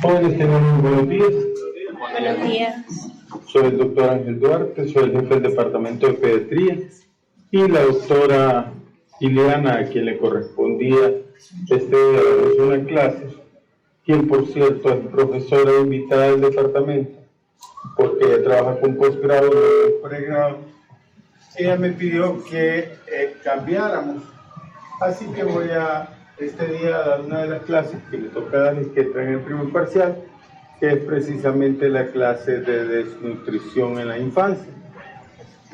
Jóvenes, tenemos buenos días. Buenos días. Soy el doctor Ángel Duarte, soy el jefe del departamento de pediatría, y la doctora Ileana, a quien le correspondía una clase, quien por cierto es profesora invitada del departamento, porque ella trabaja con posgrado, no con pregrado. Ella me pidió que cambiáramos, así que voy a este día a dar una de las clases que le toca dar y que entra en el primer parcial, que es precisamente la clase de desnutrición en la infancia.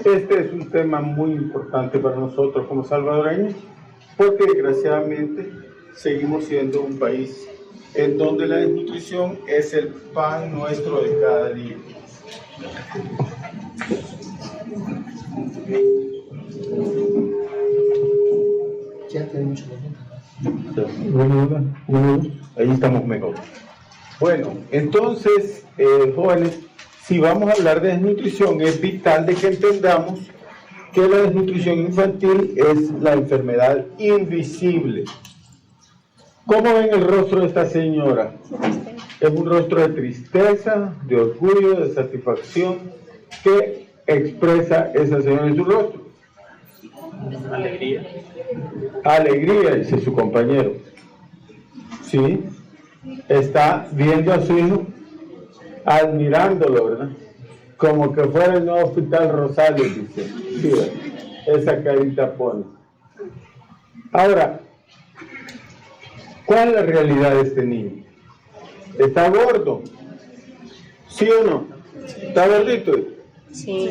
Este es un tema muy importante para nosotros como salvadoreños, porque desgraciadamente seguimos siendo un país en donde la desnutrición es el pan nuestro de cada día. Ya tenemos ahí estamos mejor. Bueno, entonces, jóvenes, si vamos a hablar de desnutrición, es vital de que entendamos que la desnutrición infantil es la enfermedad invisible. ¿Cómo ven el rostro de esta señora? Es un rostro de tristeza, de orgullo, de satisfacción. ¿Qué expresa esa señora en su rostro? Alegría. Alegría, dice su compañero. ¿Sí? Está viendo a su hijo, admirándolo, ¿verdad? Como que fuera el nuevo Hospital Rosario, dice. Sí, esa carita pone. Ahora, ¿cuál es la realidad de este niño? ¿Está gordo? ¿Sí o no? ¿Está gordito? Sí.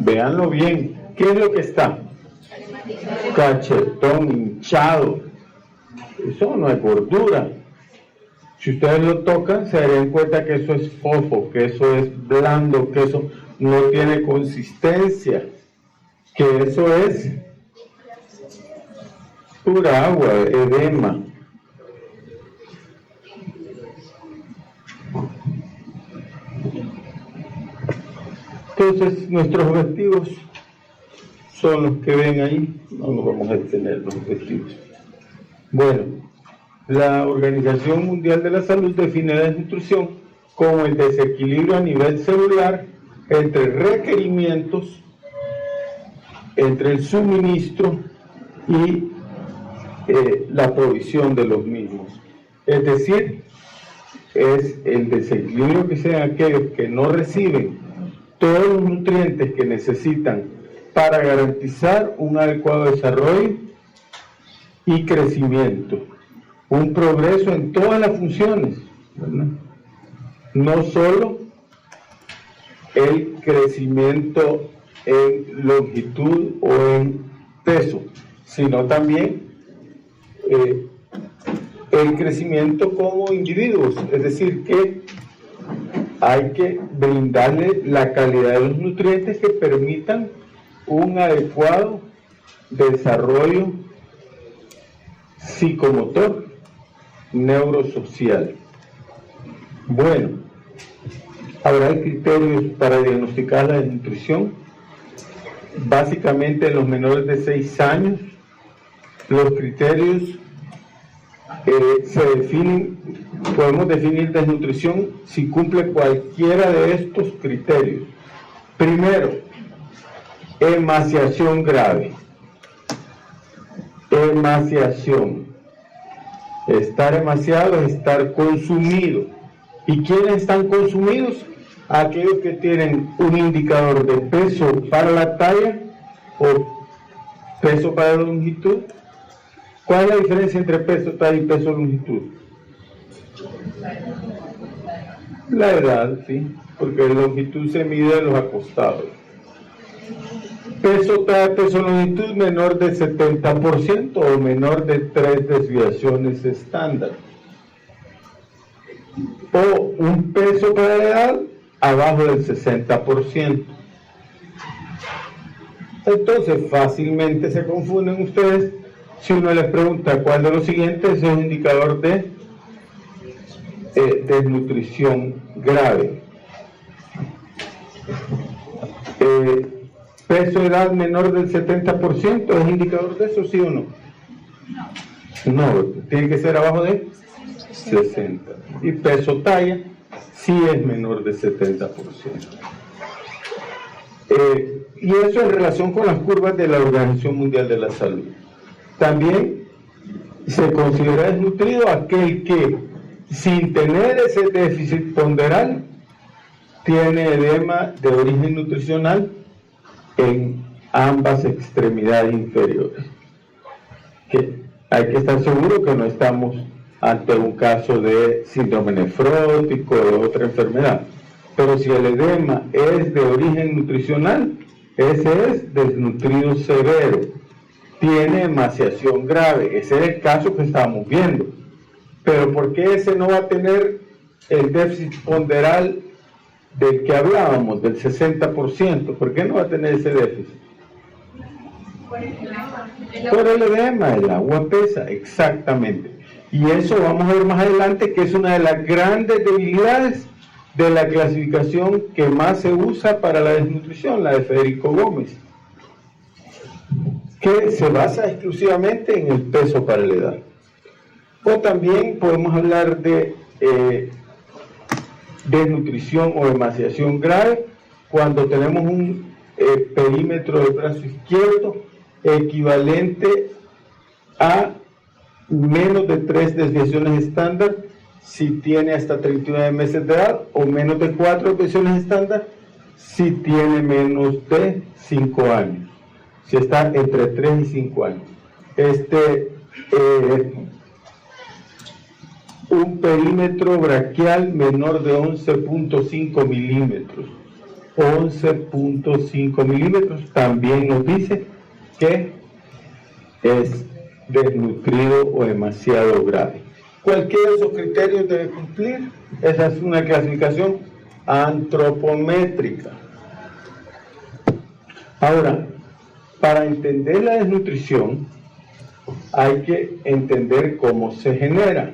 Véanlo bien. ¿Qué es lo que está? Cachetón, hinchado. Eso no es gordura. Si ustedes lo tocan, se darían cuenta que eso es fofo, que eso es blando, que eso no tiene consistencia, que eso es pura agua, edema. Entonces, nuestros objetivos son los que ven ahí. No nos vamos a detener los objetivos. Bueno, la Organización Mundial de la Salud define la desnutrición como el desequilibrio a nivel celular entre requerimientos, entre el suministro y la provisión de los mismos. Es decir, es el desequilibrio que sean aquellos que no reciben todos los nutrientes que necesitan para garantizar un adecuado desarrollo y crecimiento, un progreso en todas las funciones, ¿verdad? No solo el crecimiento en longitud o en peso, sino también el crecimiento como individuos, es decir, que hay que brindarle la calidad de los nutrientes que permitan un adecuado desarrollo psicomotor, neurosocial. Bueno, habrá criterios para diagnosticar la desnutrición. Básicamente en los menores de 6 años, los criterios se definen, podemos definir desnutrición si cumple cualquiera de estos criterios. Primero, emaciación grave. Emaciación. Estar emaciado es estar consumido. ¿Y quiénes están consumidos? Aquellos que tienen un indicador de peso para la talla o peso para la longitud. ¿Cuál es la diferencia entre peso talla y peso longitud? La edad, sí, porque la longitud se mide de los acostados. Peso talla, peso longitud menor de 70% o menor de 3 desviaciones estándar. O un peso para la edad abajo del 60%. Entonces fácilmente se confunden ustedes si uno les pregunta cuál de los siguientes es un indicador de desnutrición grave. ¿Peso edad menor del 70% es indicador de eso, sí o no? No, tiene que ser abajo de 60. Y peso talla sí es menor de 70%. Y eso en relación con las curvas de la Organización Mundial de la Salud. También se considera desnutrido aquel que, sin tener ese déficit ponderal, tiene edema de origen nutricional en ambas extremidades inferiores. Que hay que estar seguro que no estamos ante un caso de síndrome nefrótico o de otra enfermedad. Pero si el edema es de origen nutricional, ese es desnutrido severo, tiene emaciación grave. Ese es el caso que estamos viendo. Pero ¿por qué ese no va a tener el déficit ponderal del que hablábamos, del 60%? ¿Por qué no va a tener ese déficit? Por el edema, el agua pesa, exactamente. Y eso vamos a ver más adelante, que es una de las grandes debilidades de la clasificación que más se usa para la desnutrición, la de Federico Gómez, que se basa exclusivamente en el peso para la edad. O también podemos hablar de desnutrición o emaciación grave cuando tenemos un perímetro del brazo izquierdo equivalente a menos de 3 desviaciones estándar si tiene hasta 39 meses de edad, o menos de 4 desviaciones estándar si tiene menos de 5 años, si está entre 3 y 5 años. Un perímetro braquial menor de 11.5 milímetros. 11.5 milímetros también nos dice que es desnutrido o demasiado grave. Cualquiera de esos criterios debe cumplir. Esa es una clasificación antropométrica. Ahora, para entender la desnutrición hay que entender cómo se genera,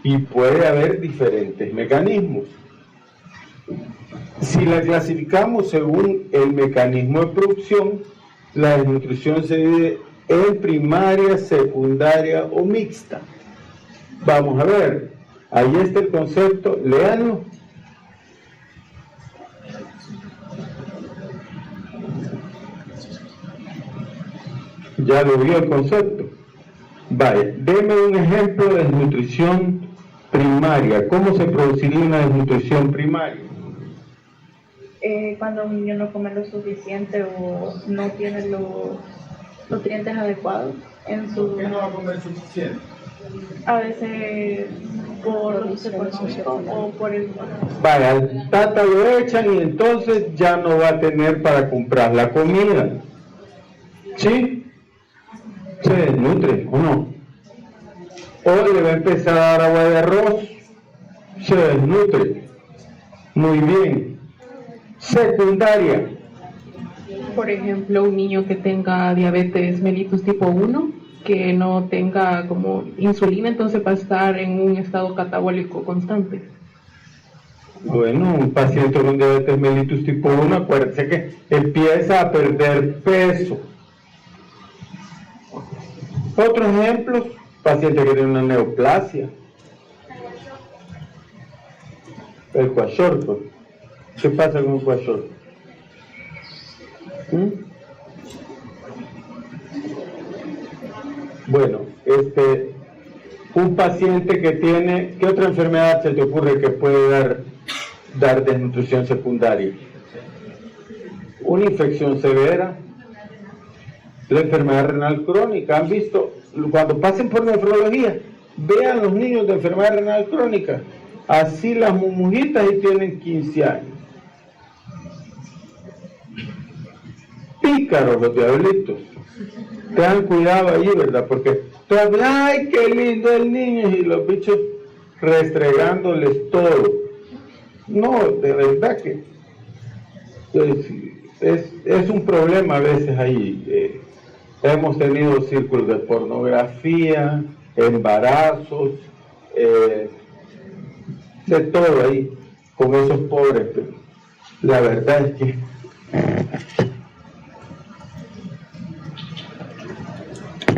y puede haber diferentes mecanismos. Si la clasificamos según el mecanismo de producción, la desnutrición se divide en primaria, secundaria o mixta. Vamos a ver, ahí está el concepto, léanlo. Ya lo vio el concepto. Vale, deme un ejemplo de desnutrición primaria. ¿Cómo se produciría una desnutrición primaria? Cuando un niño no come lo suficiente o no tiene los nutrientes adecuados en su... ¿Por qué no va a comer suficiente? A veces por o por el... Vale, al tata lo echan y entonces ya no va a tener para comprar la comida. ¿Sí? ¿Se desnutre o no? O le va a empezar a dar agua de arroz, se desnutre. Muy bien. Secundaria. Por ejemplo, un niño que tenga diabetes mellitus tipo 1, que no tenga como insulina, entonces va a estar en un estado catabólico constante. Bueno, un paciente con diabetes mellitus tipo 1, acuérdense que empieza a perder peso. Otros ejemplos, paciente que tiene una neoplasia, el cuashorto. ¿Qué pasa con el cuashorto? Bueno, un paciente que tiene, ¿qué otra enfermedad se te ocurre que puede dar desnutrición secundaria? Una infección severa, la enfermedad renal crónica. ¿Han visto? Cuando pasen por nefrología, vean los niños de enfermedad renal crónica, así las mumujitas, y tienen 15 años. Pícaros los diablitos. Tengan cuidado ahí, ¿verdad? Porque todos, ¡ay, qué lindo el niño! Y los bichos restregándoles todo. No, de verdad que es un problema a veces ahí. Hemos tenido círculos de pornografía, embarazos, de todo ahí, con esos pobres. Pero la verdad es que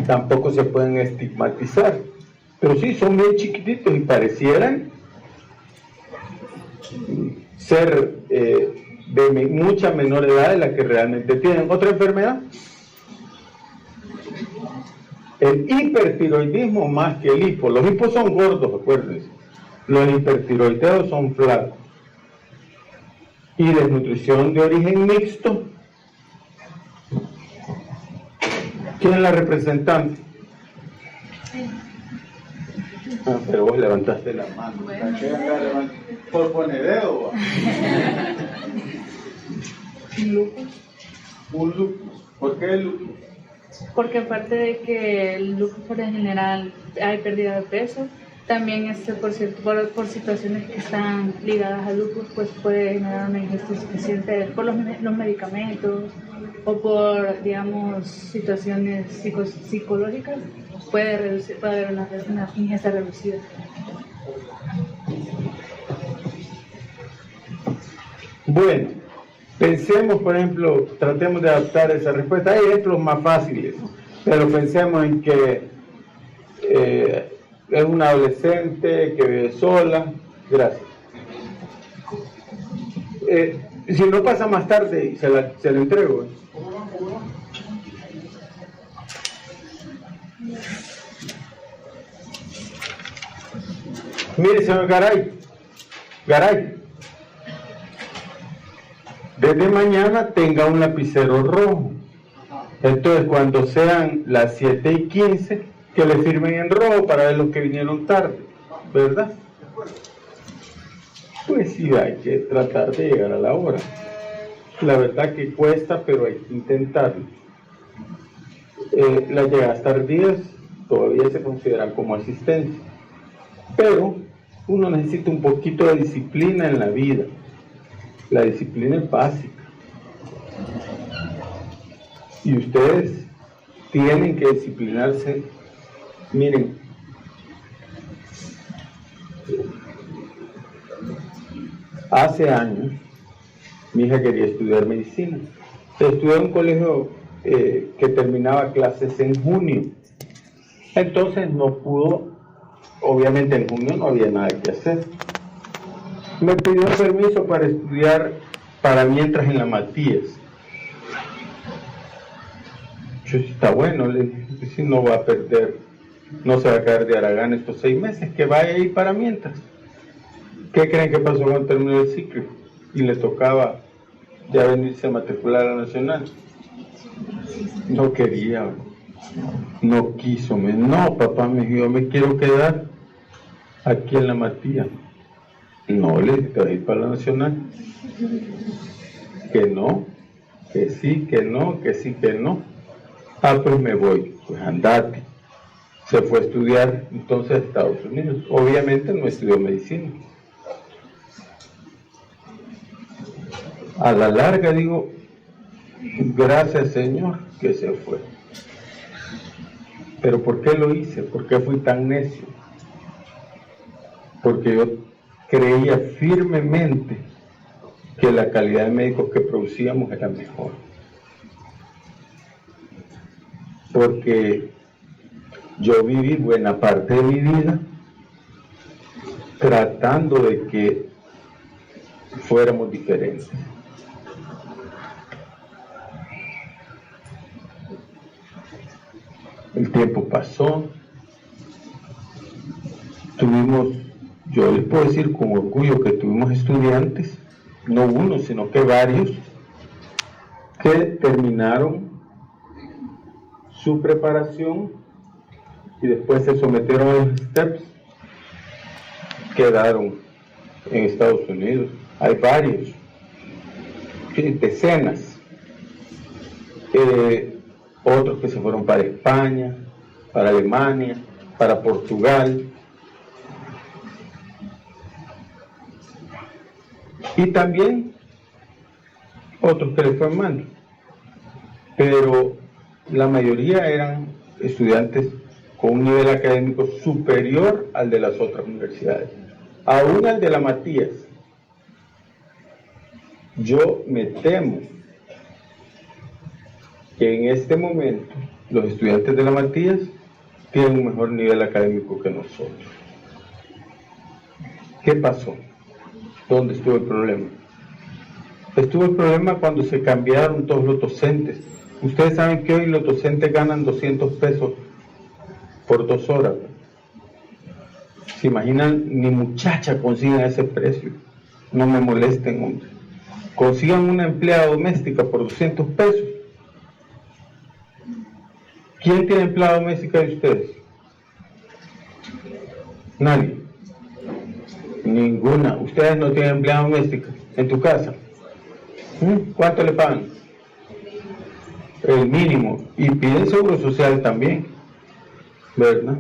tampoco se pueden estigmatizar, pero sí son bien chiquititos y parecieran ser de mucha menor edad de la que realmente tienen. ¿Otra enfermedad? El hipertiroidismo más que el hipo. Los hipos son gordos, acuérdense. Los hipertiroideos son flacos. Y desnutrición de origen mixto. ¿Quién es la representante? Ah, pero vos levantaste la mano. Por poner dedo. Un lupus. ¿Por qué el lupus? Porque aparte de que el lupus por en general hay pérdida de peso, también por situaciones que están ligadas al lupus, pues puede generar una ingesta suficiente por los medicamentos o por, digamos, situaciones psicológicas, puede haber una ingesta reducida. Bueno, pensemos, por ejemplo, tratemos de adaptar esa respuesta. Hay ejemplos más fáciles, pero pensemos en que es una adolescente que vive sola. Gracias. Si no pasa más tarde, se la entrego. Mire, señor Garay, desde mañana tenga un lapicero rojo. Entonces, cuando sean las 7:15, que le firmen en rojo para ver los que vinieron tarde, ¿verdad? Pues sí, hay que tratar de llegar a la hora. La verdad que cuesta, pero hay que intentarlo. Las llegadas tardías todavía se consideran como asistencia, pero uno necesita un poquito de disciplina en la vida. La disciplina es básica. Y ustedes tienen que disciplinarse. Miren, hace años mi hija quería estudiar medicina. Estudió en un colegio que terminaba clases en junio. Entonces no pudo, obviamente en junio no había nada que hacer. Me pidió permiso para estudiar para mientras en la Matías. Yo, está bueno, le dije, si no va a perder, no se va a caer de Aragán estos 6 meses, que vaya ahí para mientras. ¿Qué creen que pasó cuando terminó el ciclo? Y le tocaba ya venirse a matricular a la Nacional. No quería, no quiso, no papá, me dijo, yo me quiero quedar aquí en la Matías. No, le dije, te vas a ir para la Nacional. Que no, que sí, que no, que sí, que no. Ah, pues me voy, pues andate. Se fue a estudiar entonces a Estados Unidos. Obviamente no estudió medicina. A la larga digo, gracias Señor que se fue. Pero ¿por qué lo hice? ¿Por qué fui tan necio? Porque yo creía firmemente que la calidad de médicos que producíamos era mejor. Porque yo viví buena parte de mi vida tratando de que fuéramos diferentes. El tiempo pasó, yo les puedo decir con orgullo que tuvimos estudiantes, no uno, sino que varios, que terminaron su preparación y después se sometieron a los steps, quedaron en Estados Unidos. Hay varios, decenas, otros que se fueron para España, para Alemania, para Portugal, y también otros que les fue mal, pero la mayoría eran estudiantes con un nivel académico superior al de las otras universidades, aún al de la Matías. Yo me temo que en este momento los estudiantes de la Matías tienen un mejor nivel académico que nosotros. ¿Qué pasó? ¿Dónde estuvo el problema? Estuvo el problema cuando se cambiaron todos los docentes. Ustedes saben que hoy los docentes ganan 200 pesos por 2 horas. ¿Se imaginan? Ni muchacha consiguen ese precio. No me molesten, hombre. Consigan una empleada doméstica por 200 pesos. ¿Quién tiene empleada doméstica de ustedes? Nadie. Ninguna. Ustedes no tienen empleada doméstica en tu casa. ¿Cuánto le pagan? El mínimo. Y piden seguro social también, ¿verdad?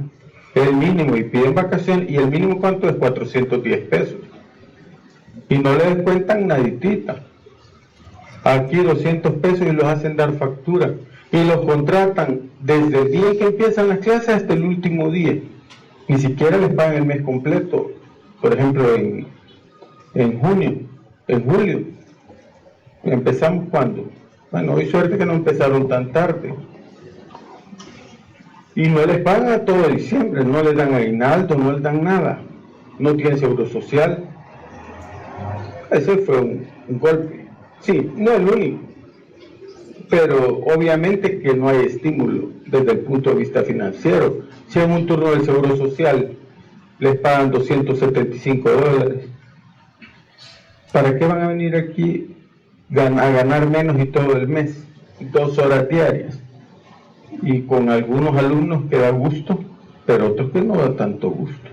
El mínimo. Y piden vacaciones. ¿Y el mínimo cuánto es? 410 pesos. Y no le descuentan naditita. Aquí 200 pesos y los hacen dar factura. Y los contratan desde el día que empiezan las clases hasta el último día. Ni siquiera les pagan el mes completo. Por ejemplo, en julio. ¿Empezamos cuándo? Bueno, hoy suerte que no empezaron tan tarde. Y no les pagan a todo diciembre, no les dan aguinaldo, no les dan nada. No tienen seguro social. Ese fue un golpe. Sí, no el único. Pero obviamente que no hay estímulo desde el punto de vista financiero. Si en un turno del seguro social les pagan $275, ¿para qué van a venir aquí a ganar menos y todo el mes? 2 horas diarias. Y con algunos alumnos que da gusto, pero otros que no da tanto gusto.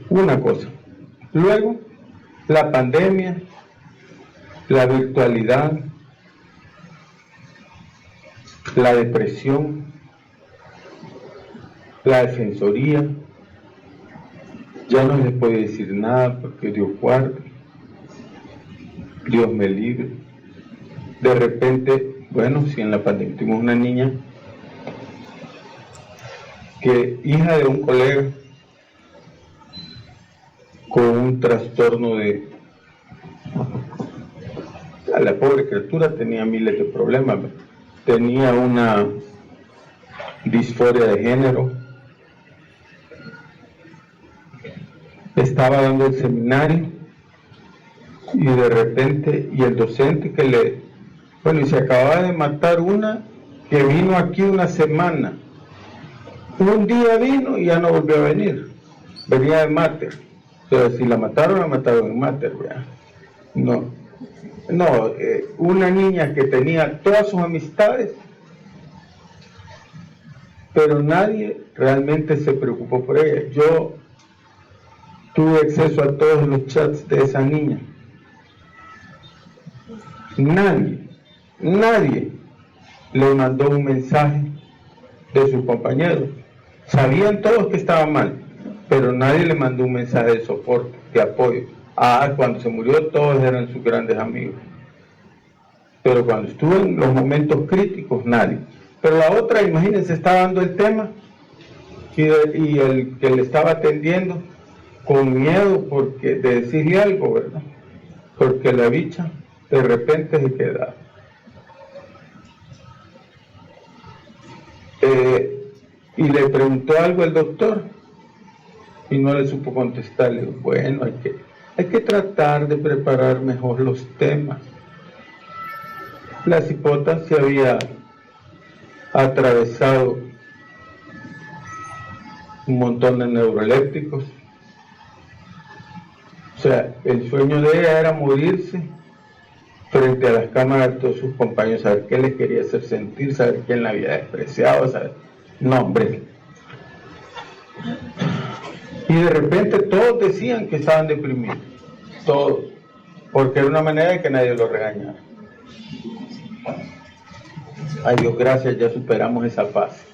Una cosa. Luego, la pandemia, la virtualidad, la depresión, la defensoría. Ya no les puede decir nada porque Dios guarde, Dios me libre. De repente, bueno, si en la pandemia tuvimos una niña que, hija de un colega, con un trastorno de... La pobre criatura tenía miles de problemas, tenía una disforia de género, estaba dando el seminario y de repente, y el docente que le... Bueno, y se acababa de matar una que vino aquí una semana. Un día vino y ya no volvió a venir. Venía de Mater. Pero si la mataron en Mater, ¿verdad? No, una niña que tenía todas sus amistades, pero nadie realmente se preocupó por ella. Yo tuve acceso a todos los chats de esa niña. Nadie le mandó un mensaje de sus compañeros. Sabían todos que estaba mal, pero nadie le mandó un mensaje de soporte, de apoyo. Cuando se murió todos eran sus grandes amigos. Pero cuando estuvo en los momentos críticos, nadie. Pero la otra, imagínense, estaba dando el tema y el que le estaba atendiendo con miedo de decirle algo, ¿verdad? Porque la bicha de repente se queda. Y le preguntó algo al doctor y no le supo contestar. Le digo, bueno, hay que tratar de preparar mejor los temas. La cipota se había atravesado un montón de neuroelépticos. O sea, el sueño de ella era morirse frente a las cámaras de todos sus compañeros, saber qué les quería hacer sentir, saber quién la había despreciado, saber... No, hombre. Y de repente todos decían que estaban deprimidos, todos, porque era una manera de que nadie lo regañara. Ay, Dios, gracias, ya superamos esa fase.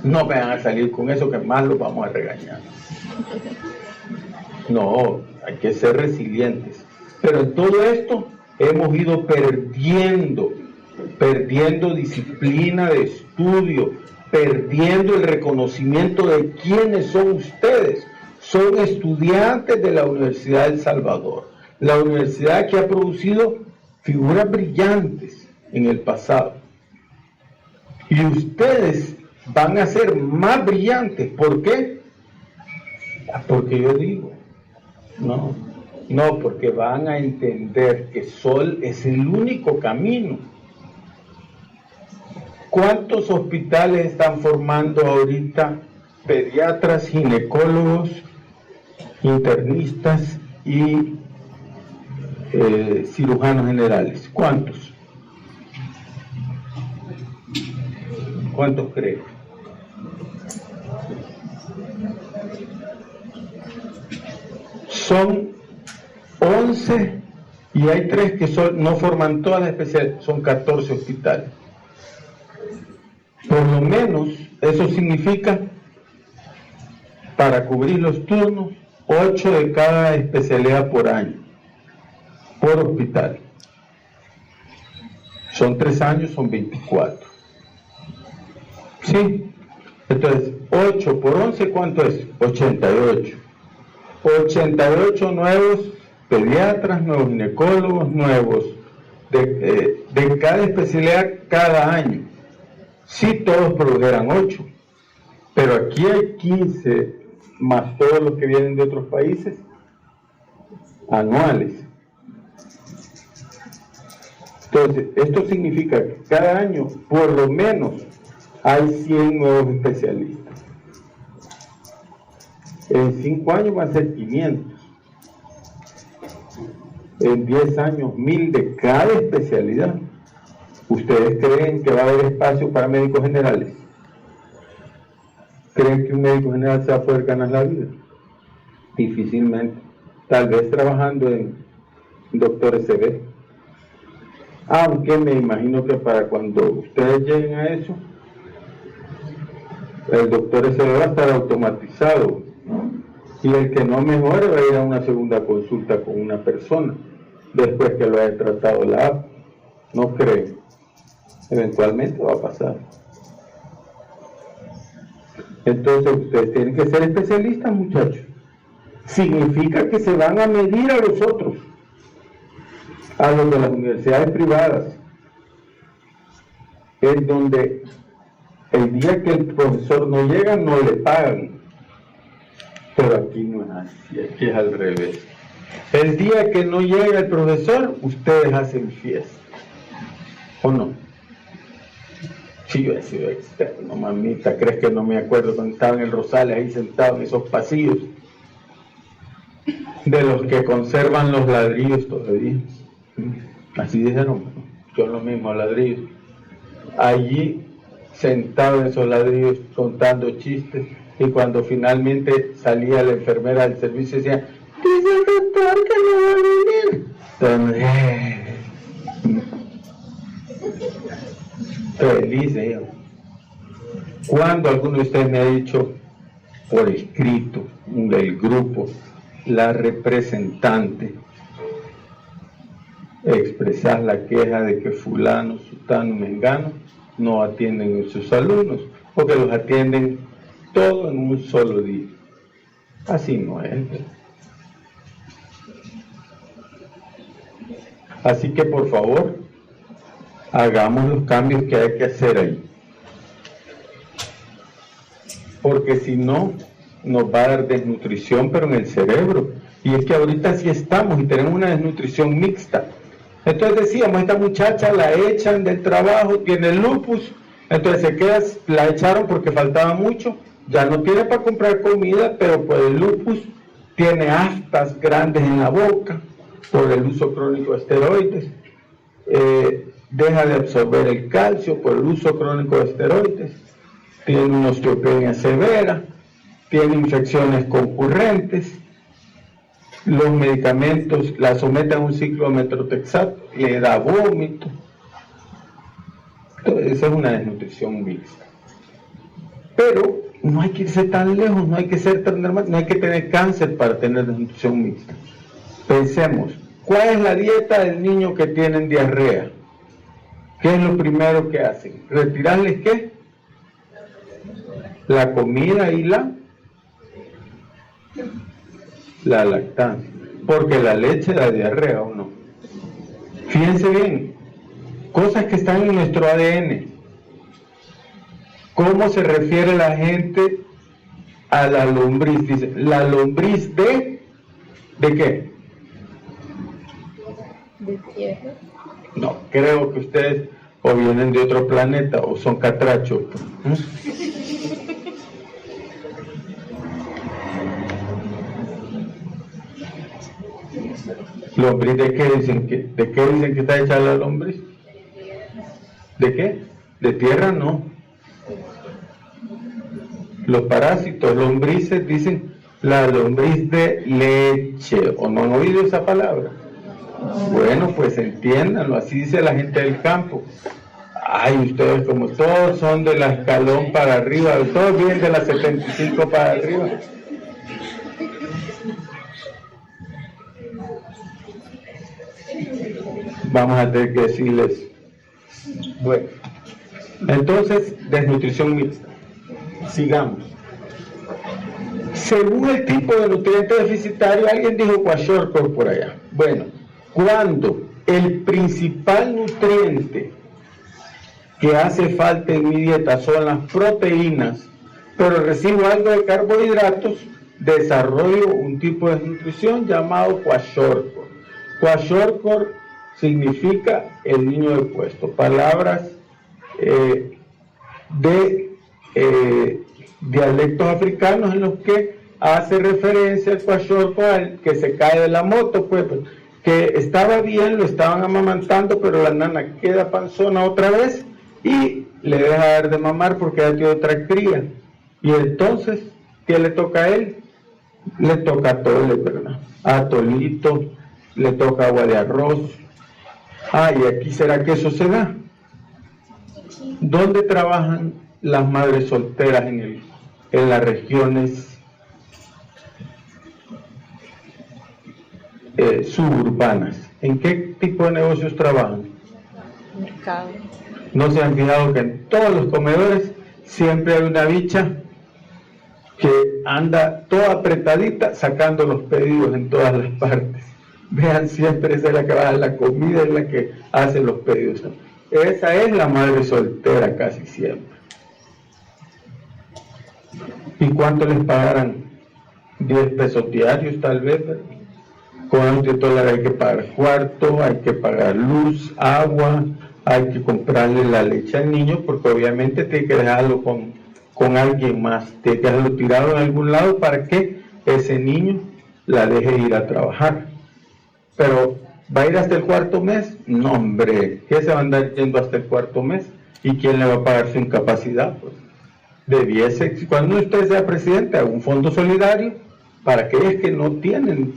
No me van a salir con eso, que más los vamos a regañar. No, hay que ser resilientes. Pero en todo esto hemos ido perdiendo disciplina de estudio, perdiendo el reconocimiento de quiénes son ustedes. Son estudiantes de la Universidad de El Salvador, la universidad que ha producido figuras brillantes en el pasado. Y ustedes van a ser más brillantes. ¿Por qué? Porque yo digo, no, porque van a entender que Sol es el único camino. ¿Cuántos hospitales están formando ahorita pediatras, ginecólogos, internistas y cirujanos generales? ¿Cuántos? ¿Cuántos creen? Son 11 y hay 3 que no forman todas las especialidades, son 14 hospitales. Por lo menos eso significa, para cubrir los turnos, 8 de cada especialidad por año, por hospital. Son 3 años, son 24. ¿Sí? Entonces, 8 por 11, ¿cuánto es? 88. 88 nuevos pediatras, nuevos ginecólogos, nuevos de cada especialidad cada año. Si todos produjeran 8, pero aquí hay 15 más todos los que vienen de otros países anuales. Entonces, esto significa que cada año por lo menos hay 100 nuevos especialistas. En 5 años van a ser 500. En 10 años, 1000 de cada especialidad. ¿Ustedes creen que va a haber espacio para médicos generales? ¿Creen que un médico general se va a poder ganar la vida? Difícilmente. Tal vez trabajando en Doctor SB. Aunque me imagino que para cuando ustedes lleguen a eso, el Doctor SB va a estar automatizado. Y el que no mejore va a ir a una segunda consulta con una persona después que lo haya tratado la app. ¿No creen? Eventualmente va a pasar. Entonces ustedes tienen que ser especialistas, muchachos. Significa que se van a medir a los otros, a los de las universidades privadas, en donde el día que el profesor no llega no le pagan. Pero aquí no es así, aquí es al revés. El día que no llega el profesor, ustedes hacen fiesta. ¿O no? Sí, yo he sido externo, mamita. ¿Crees que no me acuerdo cuando estaba en el Rosales ahí sentado en esos pasillos? De los que conservan los ladrillos todavía. Así dijeron, yo los mismos ladrillos. Allí sentado en esos ladrillos contando chistes. Y cuando finalmente salía la enfermera del servicio decía, dice el doctor que no va a venir. Entonces, feliz yo. Cuando alguno de ustedes me ha dicho por escrito del grupo, la representante, expresar la queja de que fulano, sutano, mengano no atienden a sus alumnos, porque los atienden todo en un solo día? Así no es. Así que por favor, hagamos los cambios que hay que hacer ahí. Porque si no, nos va a dar desnutrición, pero en el cerebro. Y es que ahorita sí estamos y tenemos una desnutrición mixta. Entonces decíamos, esta muchacha la echan del trabajo, tiene lupus, entonces se queda, la echaron porque faltaba mucho. Ya no tiene para comprar comida, pero por el lupus tiene aftas grandes en la boca, por el uso crónico de esteroides, deja de absorber el calcio por el uso crónico de esteroides, tiene una osteopenia severa, tiene infecciones concurrentes, los medicamentos la someten a un ciclo de metrotexato, le da vómito. Entonces, esa es una desnutrición mixta. Pero no hay que irse tan lejos, no hay que ser tan normal, no hay que tener cáncer para tener desnutrición mixta. Pensemos, ¿cuál es la dieta del niño que tiene diarrea? ¿Qué es lo primero que hacen? ¿Retirarles qué? La comida y la lactancia, porque la leche da diarrea, ¿o no? Fíjense bien, cosas que están en nuestro ADN. ¿Cómo se refiere la gente a la lombriz? Dice, la lombriz ¿de qué? De tierra. No, creo que ustedes o vienen de otro planeta o son catrachos. ¿Lombriz de qué dicen que está hecha la lombriz? ¿De qué? De tierra no. Los parásitos, lombrices, dicen la lombriz de leche. ¿O no han oído esa palabra? Bueno, pues entiéndanlo, así dice la gente del campo. Ay, ustedes como todos son de la escalón para arriba, todos vienen de la 75 para arriba. Vamos a tener que decirles, bueno, entonces, desnutrición mixta. Sigamos. Según el tipo de nutriente deficitario, alguien dijo kwashiorkor por allá. Bueno, cuando el principal nutriente que hace falta en mi dieta son las proteínas, pero recibo algo de carbohidratos, desarrollo un tipo de nutrición llamado kwashiorkor. Kwashiorkor significa el niño del puesto. Palabras de dialectos africanos en los que hace referencia al kwashiorkor, al que se cae de la moto, pues, que estaba bien, lo estaban amamantando, pero la nana queda panzona otra vez y le deja dar de mamar porque ya tiene otra cría. Y entonces, ¿qué le toca a él? Le toca atole, ¿verdad? Atolito, le toca agua de arroz. Ah, y aquí será que eso se da. ¿Dónde trabajan las madres solteras en las regiones suburbanas? ¿En qué tipo de negocios trabajan? Mercado. ¿No se han fijado que en todos los comedores siempre hay una bicha que anda toda apretadita sacando los pedidos en todas las partes? Vean, siempre esa es la que va a la comida, es la que hace los pedidos. Esa es la madre soltera casi siempre. ¿Y cuánto les pagarán? 10 pesos diarios tal vez, ¿verdad? Con $10 hay que pagar cuarto, hay que pagar luz, agua, hay que comprarle la leche al niño, porque obviamente tiene que dejarlo con alguien más, tiene que dejarlo tirado en algún lado para que ese niño la deje ir a trabajar. Pero, ¿va a ir hasta el cuarto mes? No, hombre, ¿qué se va a andar yendo hasta el cuarto mes? ¿Y quién le va a pagar su incapacidad? Pues debiese, cuando usted sea presidente, haga un fondo solidario para aquellos que no tienen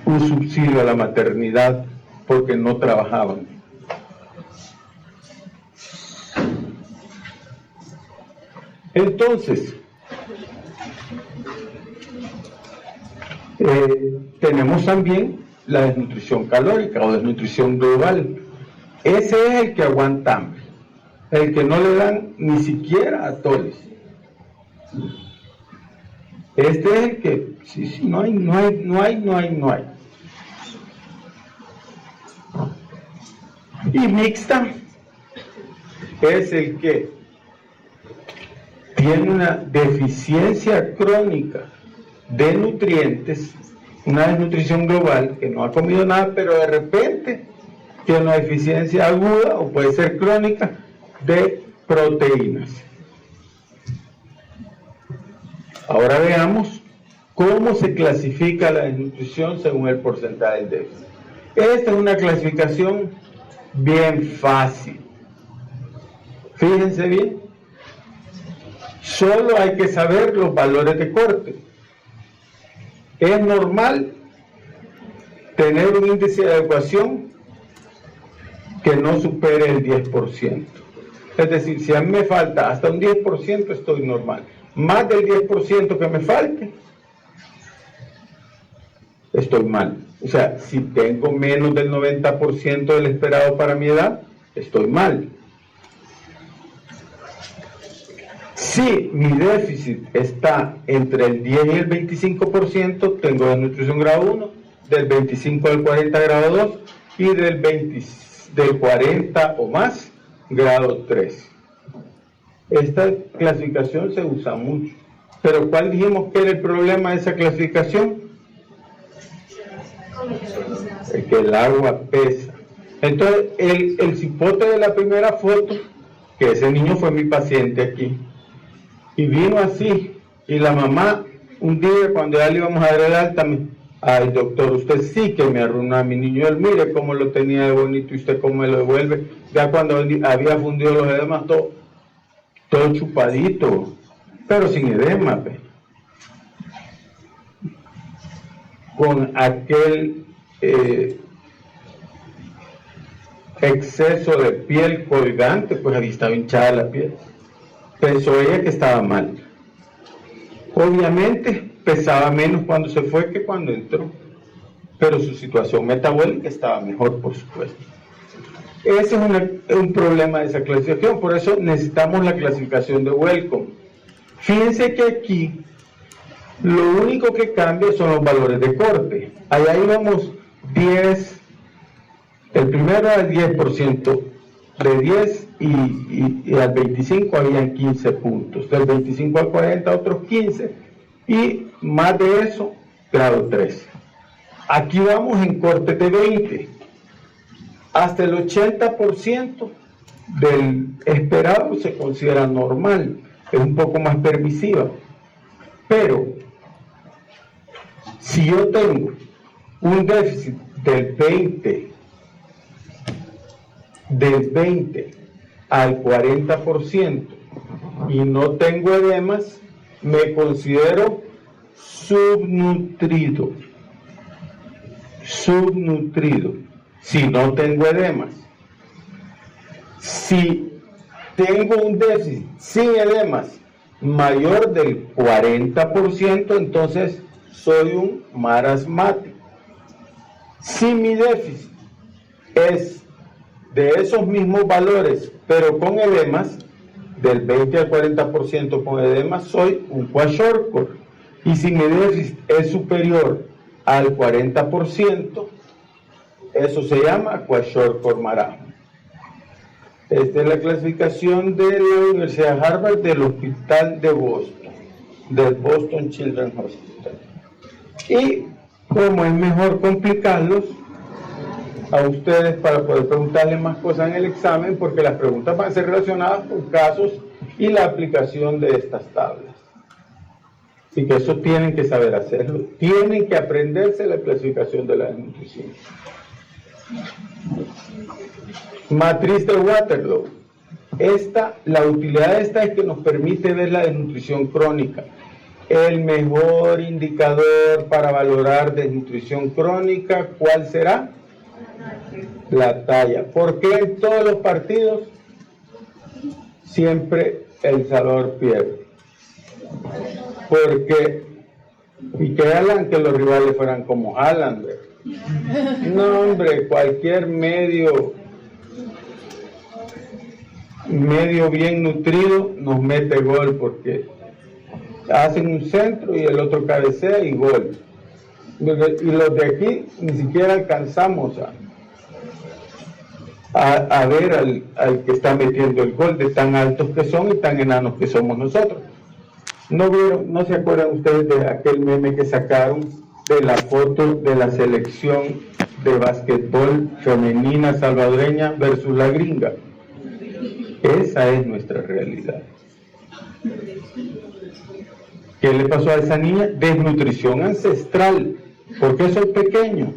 un subsidio a la maternidad porque no trabajaban. Entonces, tenemos también la desnutrición calórica o desnutrición global. Ese es el que aguanta hambre, el que no le dan ni siquiera atoles. Este es el que, sí, no hay. Y mixta es el que tiene una deficiencia crónica de nutrientes, una desnutrición global, que no ha comido nada, pero de repente tiene una deficiencia aguda o puede ser crónica de proteínas. Ahora veamos cómo se clasifica la desnutrición según el porcentaje del déficit. Esta es una clasificación bien fácil. Fíjense bien. Solo hay que saber los valores de corte. Es normal tener un índice de adecuación que no supere el 10%. Es decir, si a mí me falta hasta un 10%, estoy normal. Más del 10% que me falte, estoy mal. O sea, si tengo menos del 90% del esperado para mi edad, estoy mal. Si mi déficit está entre el 10 y el 25%, tengo desnutrición grado 1, del 25 al 40 grado 2 y del 40 o más grado 3. Esta clasificación se usa mucho. Pero ¿cuál dijimos que era el problema de esa clasificación? Que el agua pesa. Entonces, el cipote de la primera foto, que ese niño fue mi paciente aquí, y vino así, y la mamá, un día cuando ya le íbamos a dar el alta, me, ay doctor, usted sí que me arruinó a mi niño, él mire cómo lo tenía de bonito y usted cómo me lo devuelve, ya cuando había fundido los edemas, todo chupadito, pero sin edema, con aquel exceso de piel colgante, pues ahí estaba hinchada la piel. Pensó ella que estaba mal. Obviamente pesaba menos cuando se fue que cuando entró, pero su situación metabólica estaba mejor, por supuesto. Ese es un problema de esa clasificación, por eso necesitamos la clasificación de Wellcome. Fíjense que aquí lo único que cambia son los valores de corte. Allá íbamos 10, el primero era el 10%, de 10 y al 25 habían 15 puntos, del 25 al 40 otros 15, y más de eso, grado 13. Aquí vamos en corte de 20, hasta el 80% del esperado se considera normal, es un poco más permisiva, pero si yo tengo un déficit del 20 al 40% y no tengo edemas, me considero subnutrido, si no tengo edemas. Si tengo un déficit sin edemas mayor del 40%, entonces soy un marasmático. Si mi déficit es de esos mismos valores, pero con edemas, del 20 al 40% con edemas, soy un kwashiorkor. Y si mi déficit es superior al 40%, eso se llama kwashiorkor marasmo. Esta es la clasificación de la Universidad de Harvard del Hospital de Boston, del Boston Children's Hospital. Y como es mejor complicarlos a ustedes para poder preguntarles más cosas en el examen, porque las preguntas van a ser relacionadas con casos y la aplicación de estas tablas. Así que eso tienen que saber hacerlo, tienen que aprenderse la clasificación de la desnutrición. Matriz de Waterloo. La utilidad de esta es que nos permite ver la desnutrición crónica. El mejor indicador para valorar desnutrición crónica, ¿cuál será? La talla. ¿Por qué en todos los partidos siempre El Salvador pierde? Porque, y que Alan, que los rivales fueran como Alan, no hombre, cualquier medio bien nutrido nos mete gol, porque hacen un centro y el otro cabecea y gol. Y los de aquí ni siquiera alcanzamos a ver al que está metiendo el gol, de tan altos que son y tan enanos que somos nosotros. ¿No se acuerdan ustedes de aquel meme que sacaron de la foto de la selección de basquetbol femenina salvadoreña versus la gringa? Esa es nuestra realidad. ¿Qué le pasó a esa niña? Desnutrición ancestral. ¿Por qué soy pequeño?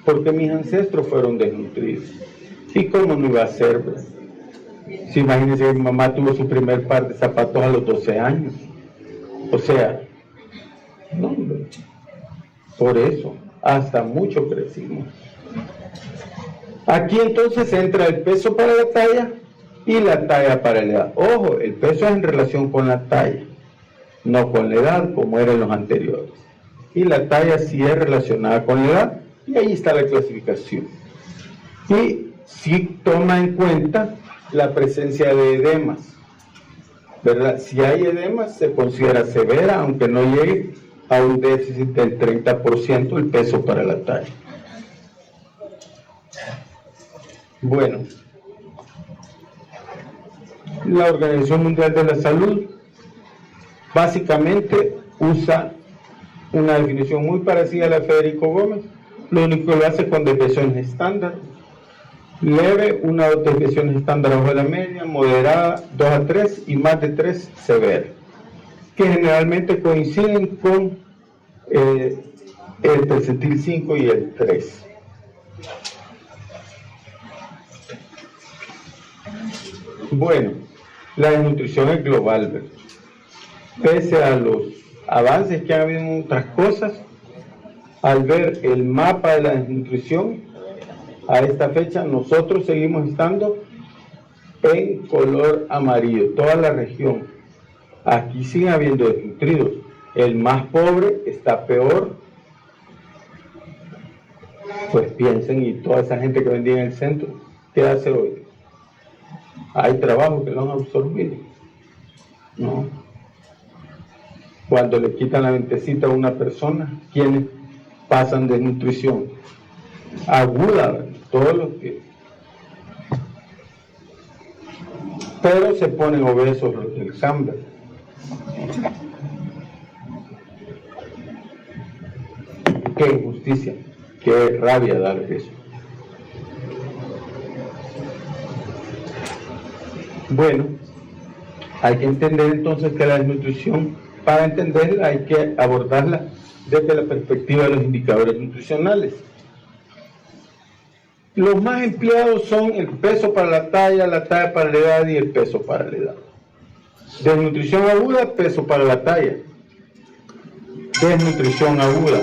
Porque mis ancestros fueron desnutridos. ¿Y cómo no iba a ser? Si imagínense que mi mamá tuvo su primer par de zapatos a los 12 años. O sea, no, por eso, hasta mucho crecimos. Aquí entonces entra el peso para la talla y la talla para la edad. Ojo, el peso es en relación con la talla, no con la edad como era en los anteriores. Y la talla sí es relacionada con la edad, y ahí está la clasificación. Y sí toma en cuenta la presencia de edemas, ¿verdad? Si hay edemas se considera severa, aunque no llegue a un déficit del 30% el peso para la talla. Bueno, La Organización Mundial de la Salud básicamente usa una definición muy parecida a la de Federico Gómez, lo único que lo hace con desviaciones estándar. Leve, una o dos desviaciones estándar bajo la media, moderada 2 a 3 y más de 3 severa, que generalmente coinciden con el percentil 5 y el 3. Bueno, la desnutrición es global, ¿verdad? Pese a los avances que ha habido en otras cosas, al ver el mapa de la desnutrición, a esta fecha nosotros seguimos estando en color amarillo, toda la región. Aquí sigue habiendo desnutridos. El más pobre está peor. Pues piensen, y toda esa gente que vendía en el centro, ¿qué hace hoy? Hay trabajo que lo han absorbido, ¿no? Cuando le quitan la ventecita a una persona, ¿quiénes pasan desnutrición aguda? Todos los que... Pero se ponen obesos los del hambre. Qué injusticia, qué rabia darles eso. Bueno, hay que entender entonces que la desnutrición, para entenderla hay que abordarla desde la perspectiva de los indicadores nutricionales. Los más empleados son el peso para la talla para la edad y el peso para la edad. Desnutrición aguda, peso para la talla. Desnutrición aguda.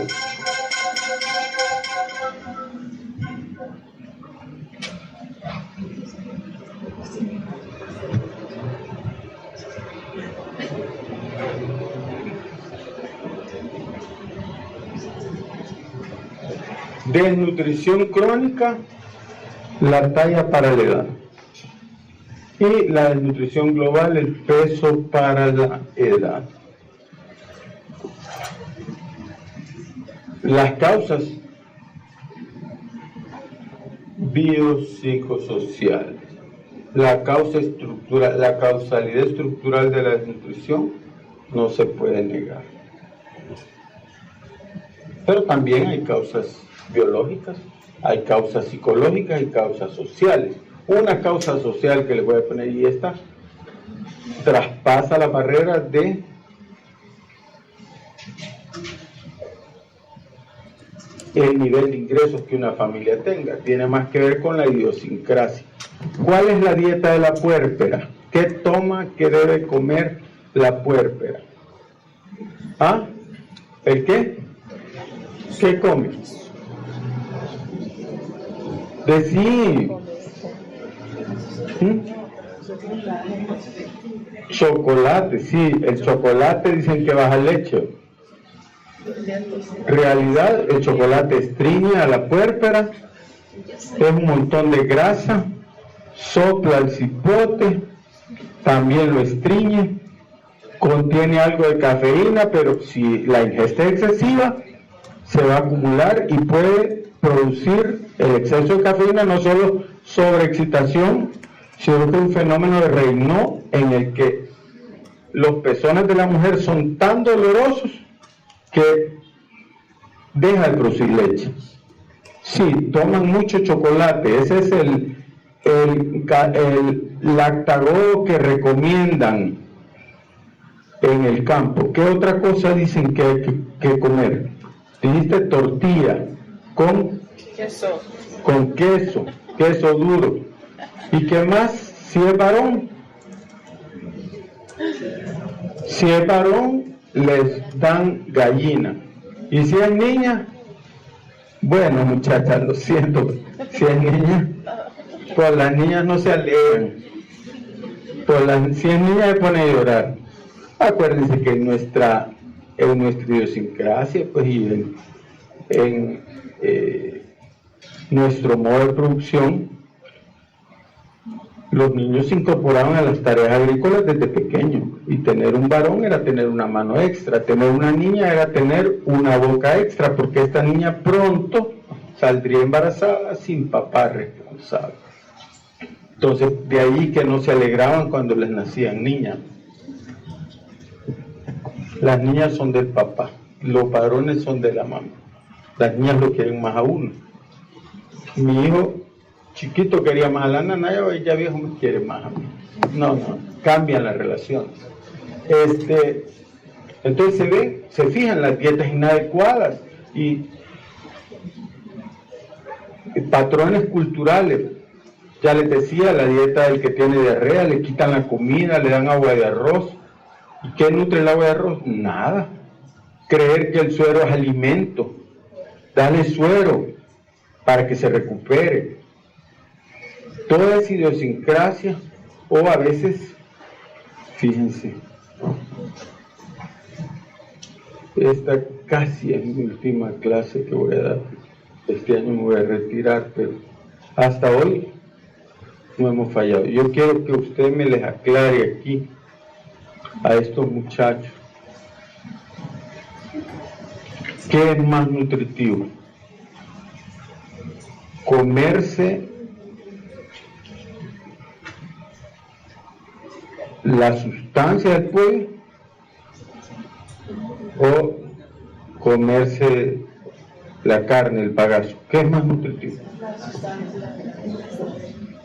Desnutrición crónica, la talla para la edad. Y la desnutrición global, el peso para la edad. Las causas biopsicosociales. La causalidad estructural de la desnutrición no se puede negar. Pero también hay causas biológicas, hay causas psicológicas y causas sociales. Una causa social que les voy a poner, y esta traspasa la barrera de el nivel de ingresos que una familia tenga, tiene más que ver con la idiosincrasia. ¿Cuál es la dieta de la puérpera? ¿Qué toma, qué debe comer la puérpera? ¿Ah? ¿El qué? ¿Qué come? Decí. Chocolate, sí, el chocolate dicen que baja leche. Realidad, el chocolate estriñe a la puérpera, es un montón de grasa, sopla el cipote, también lo estriñe, contiene algo de cafeína, pero si la ingesta es excesiva, se va a acumular y puede producir el exceso de cafeína, no solo sobreexcitación, sino que un fenómeno de Raynaud en el que los pezones de la mujer son tan dolorosos que deja de producir leche. Sí, toman mucho chocolate, ese es el lactagogo que recomiendan en el campo. ¿Qué otra cosa dicen que hay que comer? Dijiste tortilla con queso. Con queso duro. ¿Y qué más? Si es varón, les dan gallina. Y si es niña, bueno, muchachas, lo siento, si es niña, pues las niñas no se alegran. Si es niña se pone a llorar. Acuérdense que en nuestra idiosincrasia, pues, y en nuestro modo de producción, los niños se incorporaban a las tareas agrícolas desde pequeños, y tener un varón era tener una mano extra, tener una niña era tener una boca extra, porque esta niña pronto saldría embarazada sin papá responsable. Entonces, de ahí que no se alegraban cuando les nacían niñas. Las niñas son del papá, los varones son de la mamá. Las niñas lo quieren más a uno. Mi hijo chiquito quería más a la nana, y ya viejo me quiere más a mí. No, cambian las relaciones. Entonces se fijan las dietas inadecuadas y patrones culturales. Ya les decía, la dieta del que tiene diarrea, le quitan la comida, le dan agua de arroz. ¿Y qué nutre el agua de arroz? Nada. Creer que el suero es alimento. Dale suero para que se recupere. Toda esa idiosincrasia, o a veces, fíjense, esta casi es mi última clase que voy a dar. Este año me voy a retirar, pero hasta hoy no hemos fallado. Yo quiero que usted me les aclare aquí a estos muchachos qué es más nutritivo: comerse la sustancia del pollo o comerse la carne, el bagazo. ¿Qué es más nutritivo?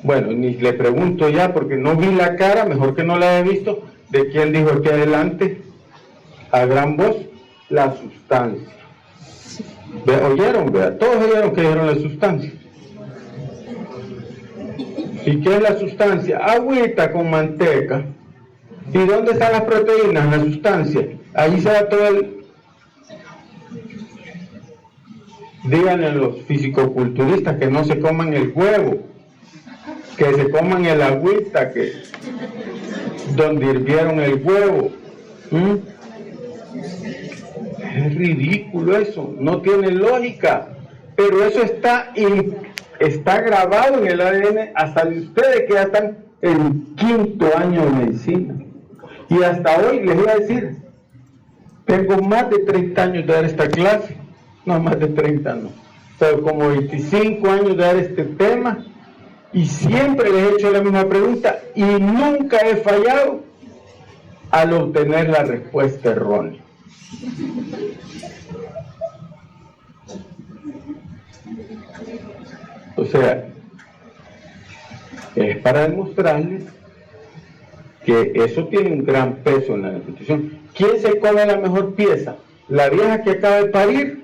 Bueno, ni le pregunto ya porque no vi la cara, mejor que no la haya visto, de quién dijo aquí adelante a gran voz la sustancia. ¿Oyeron? ¿Verdad? Todos oyeron que dijeron la sustancia. ¿Y qué es la sustancia? Agüita con manteca. ¿Y dónde están las proteínas? La sustancia. Ahí se da todo el... Díganle a los fisicoculturistas que no se coman el huevo, que se coman el agüita que donde hirvieron el huevo. Es ridículo eso, no tiene lógica, pero eso está grabado en el ADN hasta de ustedes que ya están en 5º año de medicina. Y hasta hoy les voy a decir, tengo más de 30 años de dar esta clase, no más de 30 no, pero como 25 años de dar este tema, y siempre les he hecho la misma pregunta y nunca he fallado al obtener la respuesta errónea. O sea, es para demostrarles que eso tiene un gran peso en la nutrición. ¿Quién se come la mejor pieza? ¿La vieja que acaba de parir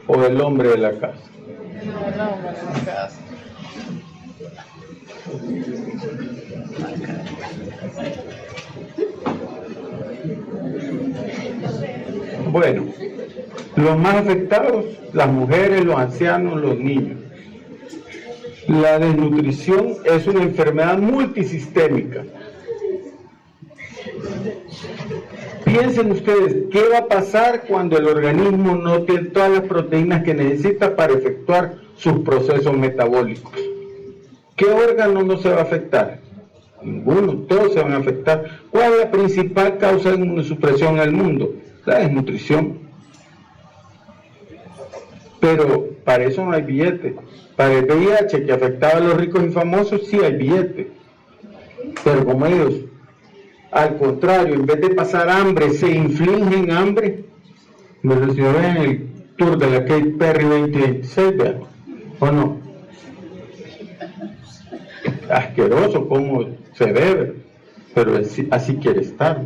o el hombre de la casa? El hombre de la casa. Bueno, los más afectados, las mujeres, los ancianos, los niños. La desnutrición es una enfermedad multisistémica. Piensen ustedes, ¿qué va a pasar cuando el organismo no tiene todas las proteínas que necesita para efectuar sus procesos metabólicos? ¿Qué órgano no se va a afectar? Ninguno, todos se van a afectar. ¿Cuál es la principal causa de inmunosupresión en el mundo? La desnutrición. Pero para eso no hay billete. Para el VIH que afectaba a los ricos y famosos sí hay billete. Pero como ellos, al contrario, en vez de pasar hambre, se infligen hambre. Me lo si ven el tour de la Katy Perry 2026, ¿verdad? ¿O no? Asqueroso como se debe, pero así quiere estar.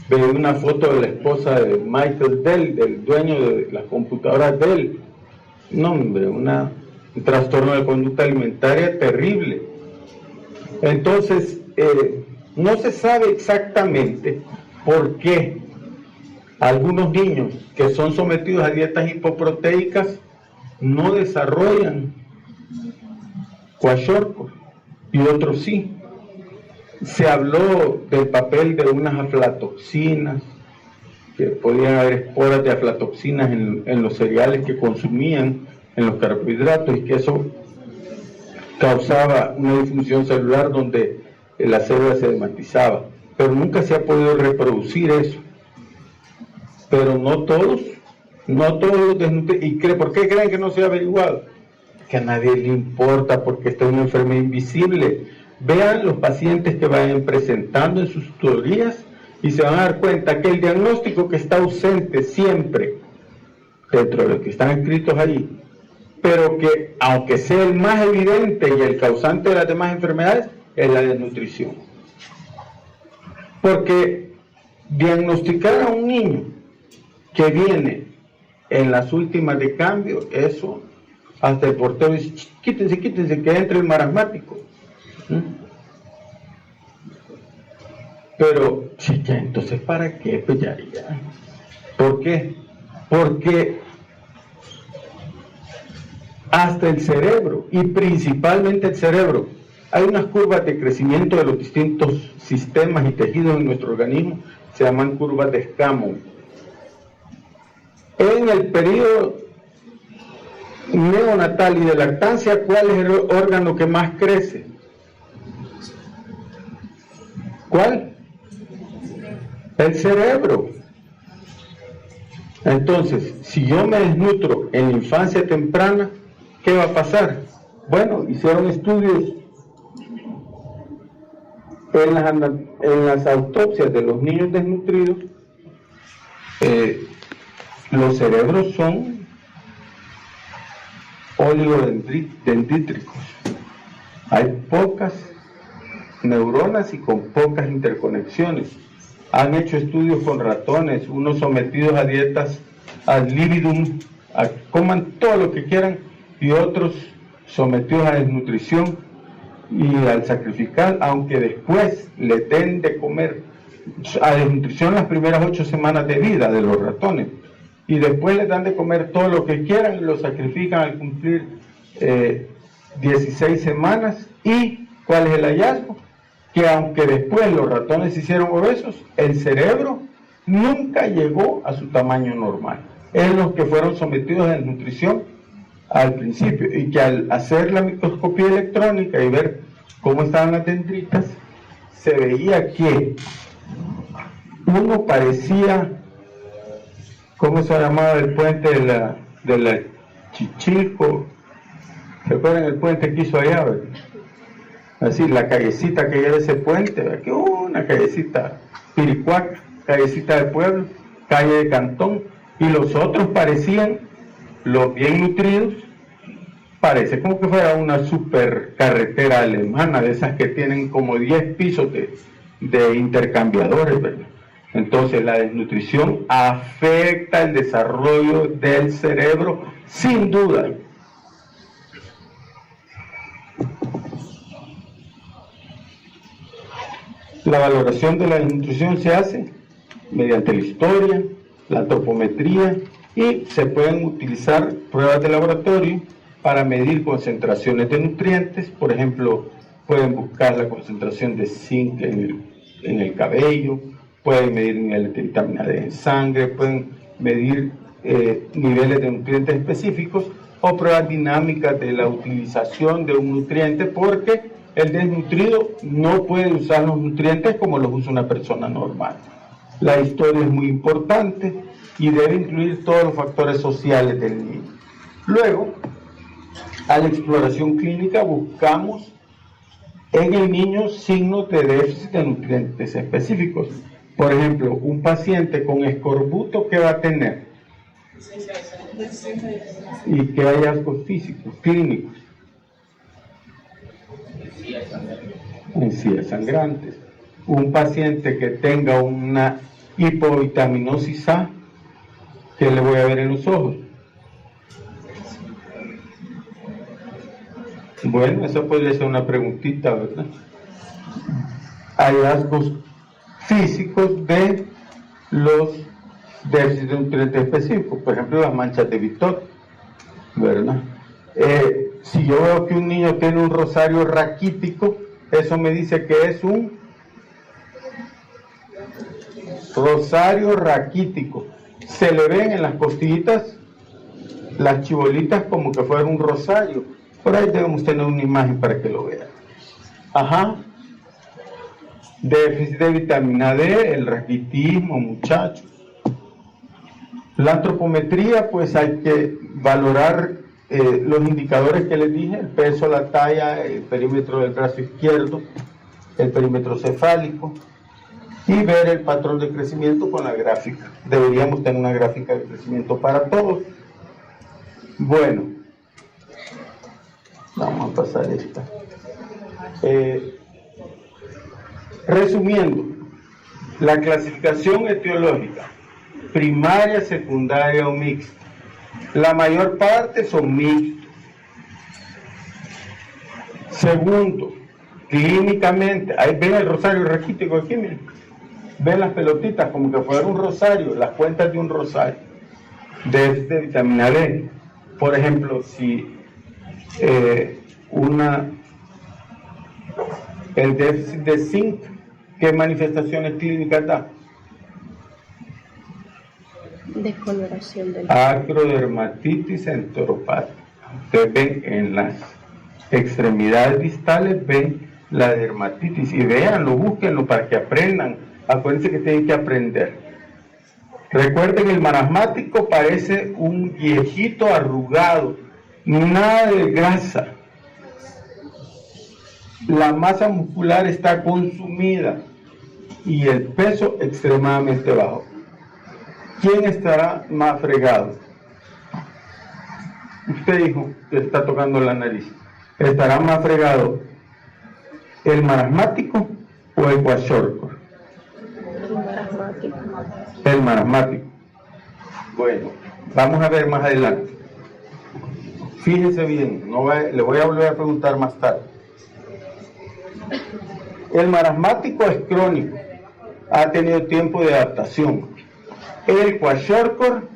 Ve una foto de la esposa de Michael Dell, del dueño de las computadoras Dell. No, hombre, un trastorno de conducta alimentaria terrible. Entonces, no se sabe exactamente por qué algunos niños que son sometidos a dietas hipoproteicas no desarrollan kwashiorkor y otros sí. Se habló del papel de unas aflatoxinas, que podían haber esporas de aflatoxinas en los cereales que consumían, en los carbohidratos, y que eso causaba una disfunción celular donde la célula se desmatizaba. Pero nunca se ha podido reproducir eso. Pero no todos los desnutridos. ¿Y por qué creen que no se ha averiguado? que a nadie le importa porque esta es una enfermedad invisible. Vean los pacientes que vayan presentando en sus tutorías y se van a dar cuenta que el diagnóstico que está ausente siempre dentro de los que están escritos ahí, pero que aunque sea el más evidente y el causante de las demás enfermedades, es la desnutrición. Porque diagnosticar a un niño que viene en las últimas de cambio, eso hasta el portero dice, quítense, que entre el marasmático. Pero, chica, entonces ¿para qué? Pues ya. ¿Por qué? Porque hasta el cerebro, y principalmente el cerebro, hay unas curvas de crecimiento de los distintos sistemas y tejidos en nuestro organismo, se llaman curvas de Escamón. En el periodo neonatal y de lactancia, ¿cuál es el órgano que más crece? ¿Cuál? El cerebro. Entonces, si yo me desnutro en la infancia temprana, ¿qué va a pasar? Bueno, hicieron estudios en las autopsias de los niños desnutridos. Los cerebros son oligodendríticos. Hay pocas neuronas y con pocas interconexiones. Han hecho estudios con ratones, unos sometidos a dietas ad libitum, a que coman todo lo que quieran, y otros sometidos a desnutrición y al sacrificar, aunque después le den de comer a desnutrición las primeras 8 semanas de vida de los ratones, y después les dan de comer todo lo que quieran y lo sacrifican al cumplir 16 semanas. ¿Y cuál es el hallazgo? Que aunque después los ratones se hicieron obesos, el cerebro nunca llegó a su tamaño normal. Es los que fueron sometidos a desnutrición al principio, y que al hacer la microscopía electrónica y ver cómo estaban las dendritas, se veía que uno parecía, ¿cómo se llamaba el puente de la Chichilco? ¿Se acuerdan el puente que hizo allá? ¿Verdad? Así, la callecita que lleva ese puente, ¿verdad? Que una callecita Piricuac, callecita del pueblo, calle de Cantón, y los otros parecían, los bien nutridos, parece como que fuera una super carretera alemana, de esas que tienen como 10 pisos de intercambiadores, ¿verdad? Entonces la desnutrición afecta el desarrollo del cerebro, sin duda. La valoración de la desnutrición se hace mediante la historia, la antropometría, y se pueden utilizar pruebas de laboratorio para medir concentraciones de nutrientes. Por ejemplo, pueden buscar la concentración de zinc en el cabello, pueden medir niveles de vitamina D en sangre, pueden medir niveles de nutrientes específicos, o pruebas dinámicas de la utilización de un nutriente, porque el desnutrido no puede usar los nutrientes como los usa una persona normal. La historia es muy importante y debe incluir todos los factores sociales del niño. Luego, a la exploración clínica buscamos en el niño signos de déficit de nutrientes específicos. Por ejemplo, un paciente con escorbuto, ¿qué va a tener? ¿Y qué hallazgos físicos, clínicos? Encías sangrantes. Un paciente que tenga una hipovitaminosis A, ¿qué le voy a ver en los ojos? Bueno, esa podría ser una preguntita, ¿verdad? Hallazgos físicos de los déficits de nutrientes específicos, por ejemplo, las manchas de Vitor, ¿verdad? Si yo veo que un niño tiene un rosario raquítico, eso me dice que es un rosario raquítico. Se le ven en las costillitas las chibolitas como que fuera un rosario. Por ahí debemos tener una imagen para que lo vean. Ajá. Déficit de vitamina D, el raquitismo, muchachos. La antropometría, pues hay que valorar los indicadores que les dije, el peso, la talla, el perímetro del brazo izquierdo, el perímetro cefálico, y ver el patrón de crecimiento con la gráfica. Deberíamos tener una gráfica de crecimiento para todos. Bueno, vamos a pasar esta. Resumiendo, la clasificación etiológica, primaria, secundaria o mixta. La mayor parte son mixtos. Segundo, clínicamente, ahí ven el rosario raquítico aquí, miren. Ven las pelotitas como que fuera un rosario, las cuentas de un rosario. Déficit de vitamina D. Por ejemplo, si el déficit de zinc, ¿qué manifestaciones clínicas da? Descoloración del Acrodermatitis enteropática. Ustedes ven en las extremidades distales, ven la dermatitis, y véanlo, búsquenlo para que aprendan. Acuérdense que tienen que aprender. Recuerden, el marasmático parece un viejito arrugado, nada de grasa. La masa muscular está consumida y el peso extremadamente bajo. ¿Quién estará más fregado? Usted dijo que está tocando la nariz. ¿Estará más fregado el marasmático o el kwashiorkor? El marasmático. Bueno, vamos a ver más adelante. Fíjese bien, le voy a volver a preguntar más tarde. El marasmático es crónico, ha tenido tiempo de adaptación. El kwashiorkor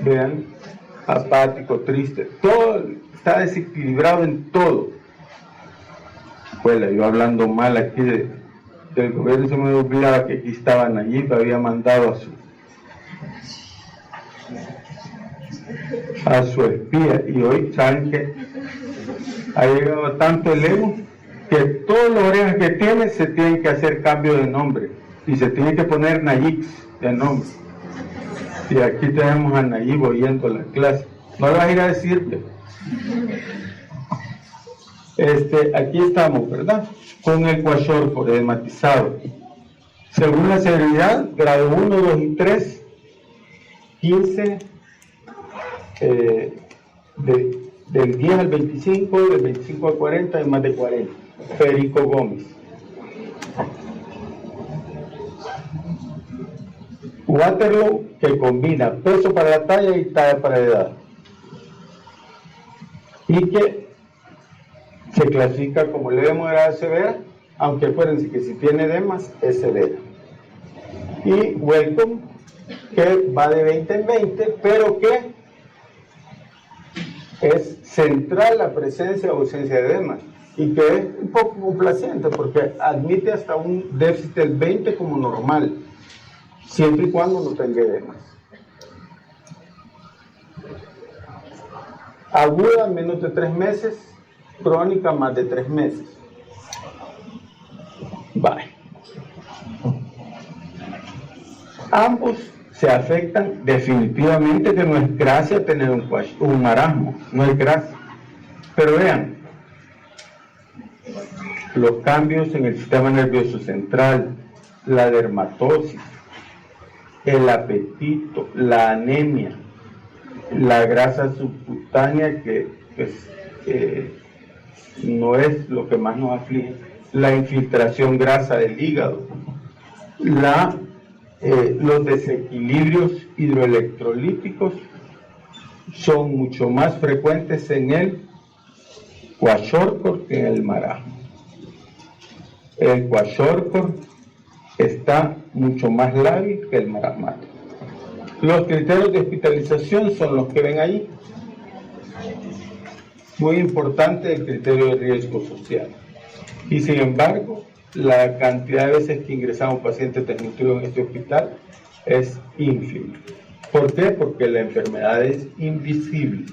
vean, apático, triste, todo está desequilibrado en todo. Pues yo hablando mal aquí del gobierno, se me olvidaba que aquí estaban allí, había mandado a su espía, y hoy saben que ha llegado tanto el ego que todas las orejas que tiene se tienen que hacer cambio de nombre y se tiene que poner Nayix de nombre. Y aquí tenemos a Nayib oyendo la clase. No le vas a ir a decirle. Aquí estamos, ¿verdad? Con el kwashiorkor edmatizado. Según la severidad, grado 1, 2 y 3, 15, del 10 al 25, del 25 al 40 y más de 40. Federico Gómez. Waterloo, que combina peso para la talla y talla para la edad. Y que se clasifica como leve, moderada, severa, aunque acuérdense que si tiene edemas es severa. Y Welcome, que va de 20 en 20, pero que es central la presencia o ausencia de edemas, y que es un poco complaciente porque admite hasta un déficit del 20 como normal, siempre y cuando no tenga edemas. Aguda menos de 3 meses, crónica más de 3 meses. Vale. Ambos se afectan definitivamente, que no es gracia tener un marasmo, no es gracia. Pero vean, los cambios en el sistema nervioso central, la dermatosis, el apetito, la anemia, la grasa subcutánea, que no es lo que más nos aflige, la infiltración grasa del hígado, los desequilibrios hidroelectrolíticos son mucho más frecuentes en el kwashiorkor que en el marasmo. El kwashiorkor está mucho más lábil que el marasmático. Los criterios de hospitalización son los que ven ahí. Muy importante el criterio de riesgo social. Y sin embargo, la cantidad de veces que ingresamos pacientes desnutridos en este hospital es ínfima. ¿Por qué? Porque la enfermedad es invisible.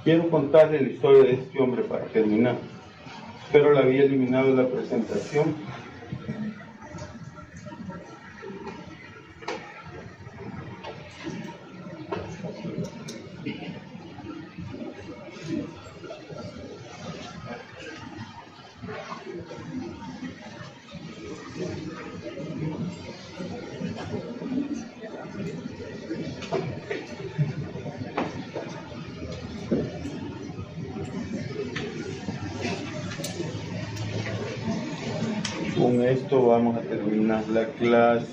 quiero contarle la historia de este hombre para terminar. Espero la había eliminado de la presentación. Con esto vamos a terminar la clase.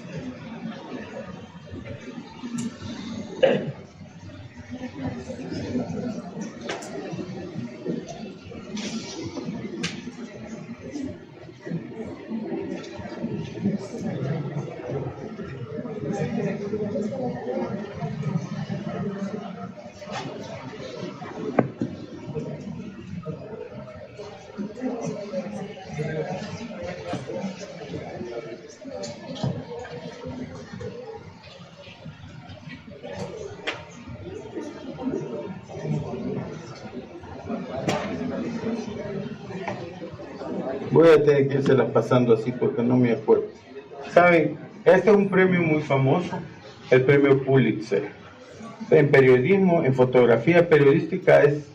Voy a tener que irselas pasando así porque no me acuerdo. Saben, este es un premio muy famoso, el premio Pulitzer. En periodismo, en fotografía periodística, es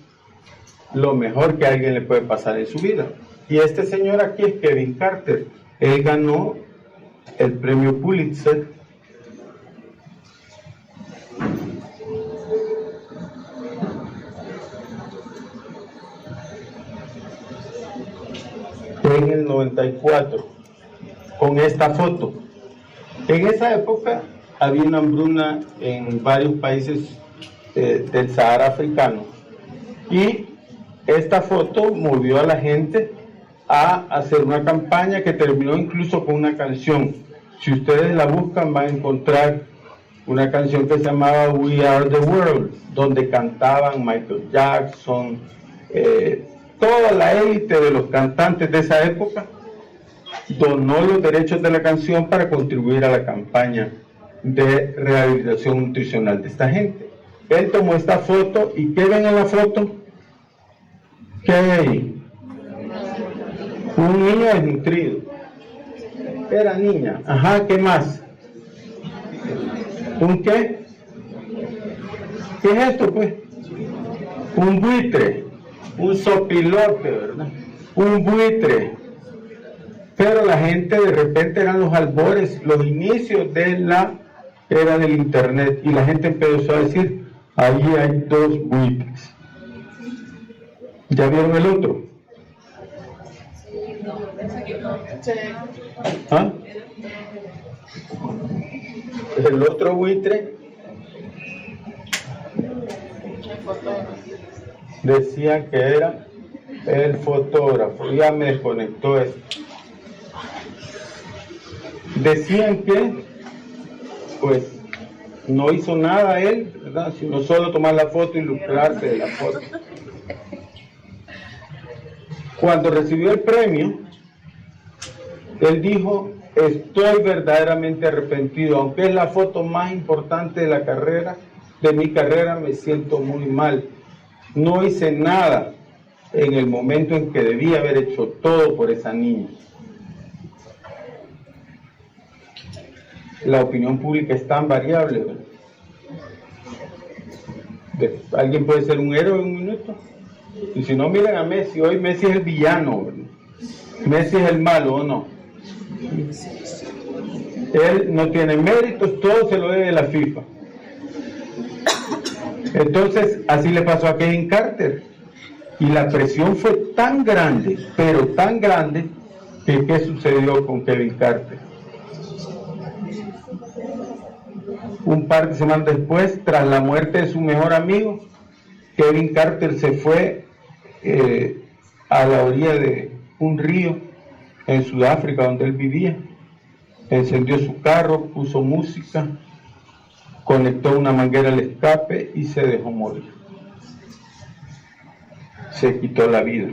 lo mejor que a alguien le puede pasar en su vida. Y este señor aquí es Kevin Carter. Él ganó el premio Pulitzer en el 94 con esta foto. En esa época había una hambruna en varios países del Sahara africano y esta foto movió a la gente a hacer una campaña que terminó incluso con una canción. Si ustedes la buscan van a encontrar una canción que se llamaba We Are the World, donde cantaban Michael Jackson, toda la élite de los cantantes de esa época donó los derechos de la canción para contribuir a la campaña de rehabilitación nutricional de esta gente. Él tomó esta foto y ¿qué ven en la foto? ¿Qué hay ahí? Un niño desnutrido. Era niña. Ajá, ¿qué más? ¿Un qué? ¿Qué es esto, pues? Un buitre. Un sopilote, ¿verdad? Un buitre. Pero la gente de repente eran los albores, los inicios de la era del internet y la gente empezó a decir, ahí hay dos buitres. ¿Ya vieron el otro? ¿Ah? El otro buitre decía que era el fotógrafo. Ya me desconectó esto. Decían que pues no hizo nada él, ¿verdad? Sino solo tomar la foto y lucrarse de la foto. Cuando recibió el premio, él dijo, estoy verdaderamente arrepentido, aunque es la foto más importante de la carrera, de mi carrera, me siento muy mal. No hice nada en el momento en que debía haber hecho todo por esa niña. La opinión pública es tan variable, ¿verdad? Alguien puede ser un héroe en un minuto. Y si no, miren a Messi. Hoy Messi es el villano, ¿verdad? Messi es el malo, ¿o no? Él no tiene méritos, todo se lo debe de la FIFA. Entonces, así le pasó a Kevin Carter. Y la presión fue tan grande, pero tan grande, que ¿qué sucedió con Kevin Carter? Un par de semanas después, tras la muerte de su mejor amigo, Kevin Carter se fue a la orilla de un río en Sudáfrica donde él vivía, encendió su carro, puso música, conectó una manguera al escape y se dejó morir. Se quitó la vida.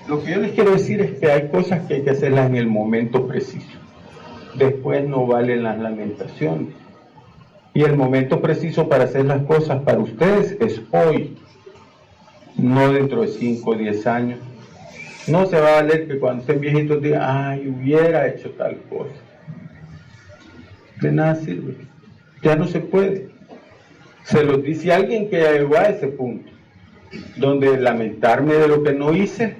Lo que yo les quiero decir es que hay cosas que hay que hacerlas en el momento preciso. Después no valen las lamentaciones. Y el momento preciso para hacer las cosas para ustedes es hoy. no dentro de 5 o 10 años. No se va a valer que cuando estén viejitos digan, ay, hubiera hecho tal cosa. De nada sirve. Ya no se puede. Se los dice alguien que ya llegó a ese punto, donde lamentarme de lo que no hice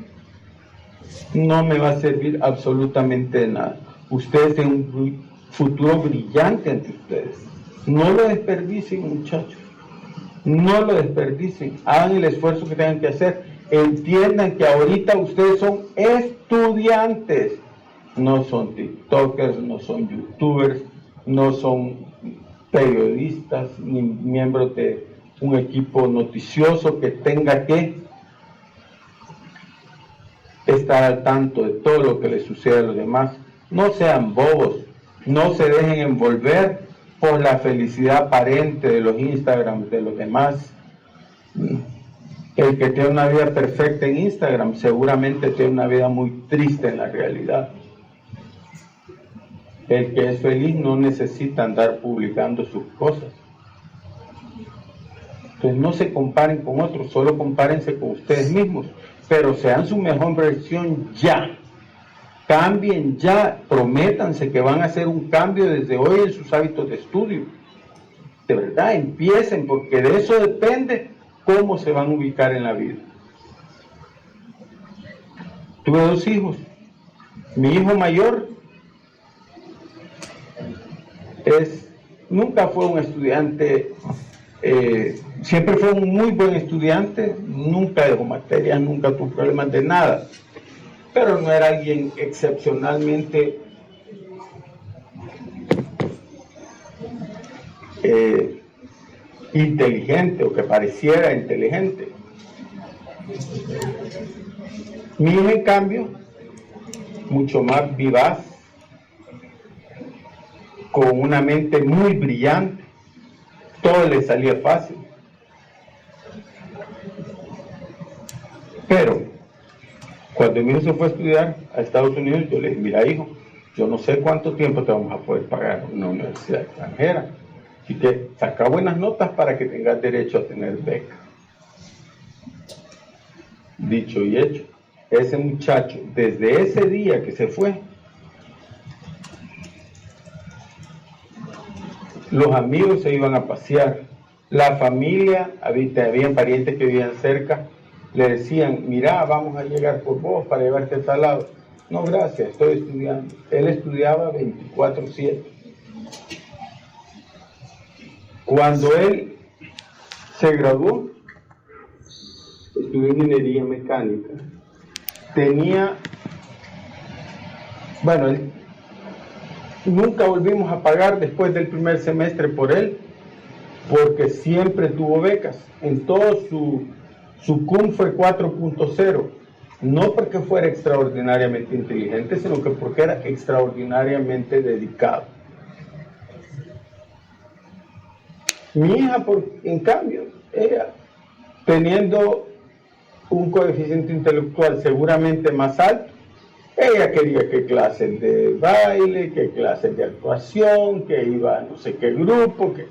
no me va a servir absolutamente de nada. Ustedes tienen un futuro brillante ante ustedes. No lo desperdicien, muchachos. No lo desperdicien. Hagan el esfuerzo que tengan que hacer. Entiendan que ahorita ustedes son estudiantes. No son tiktokers, no son youtubers, no son periodistas, ni miembros de un equipo noticioso que tenga que estar al tanto de todo lo que les sucede a los demás. No sean bobos, no se dejen envolver por la felicidad aparente de los Instagram de los demás. El que tiene una vida perfecta en Instagram seguramente tiene una vida muy triste en la realidad. El que es feliz no necesita andar publicando sus cosas. Entonces no se comparen con otros, solo compárense con ustedes mismos, pero sean su mejor versión ya. Cambien ya, prométanse que van a hacer un cambio desde hoy en sus hábitos de estudio. De verdad, empiecen, porque de eso depende cómo se van a ubicar en la vida. Tuve 2 hijos. Mi hijo mayor nunca fue un estudiante, siempre fue un muy buen estudiante, nunca dejó materias, nunca tuvo problemas de nada, pero no era alguien excepcionalmente inteligente o que pareciera inteligente. Mi hija, en cambio, mucho más vivaz, con una mente muy brillante, todo le salía fácil. Pero cuando mi hijo se fue a estudiar a Estados Unidos, yo le dije, mira hijo, yo no sé cuánto tiempo te vamos a poder pagar una universidad extranjera, así que saca buenas notas para que tengas derecho a tener beca. Dicho y hecho, ese muchacho, desde ese día que se fue, los amigos se iban a pasear, la familia, habían parientes que vivían cerca, le decían, mira, vamos a llegar por vos para llevarte a tal lado. No, gracias, estoy estudiando. Él estudiaba 24/7. Cuando él se graduó, estudió ingeniería mecánica. Nunca volvimos a pagar después del primer semestre por él, porque siempre tuvo becas. En todo su cum fue 4.0, no porque fuera extraordinariamente inteligente, sino que porque era extraordinariamente dedicado. Mi hija, en cambio, ella, teniendo un coeficiente intelectual seguramente más alto, ella quería que clases de baile, que clases de actuación, que iba a no sé qué grupo, que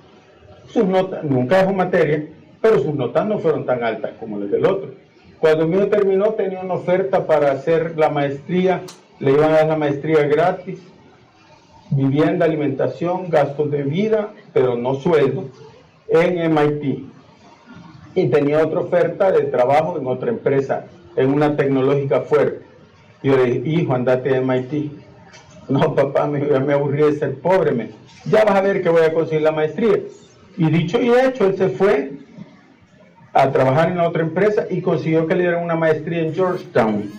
sus notas, nunca dejó materia, pero sus notas no fueron tan altas como las del otro. Cuando mi hijo terminó, tenía una oferta para hacer la maestría, le iban a dar la maestría gratis, vivienda, alimentación, gastos de vida, pero no sueldo, en MIT. Y tenía otra oferta de trabajo en otra empresa, en una tecnológica fuerte. Yo le dije, hijo, andate a MIT. No, papá, ya me aburrí de ser pobre. Ya vas a ver que voy a conseguir la maestría. Y dicho y hecho, él se fue a trabajar en la otra empresa y consiguió que le dieran una maestría en Georgetown,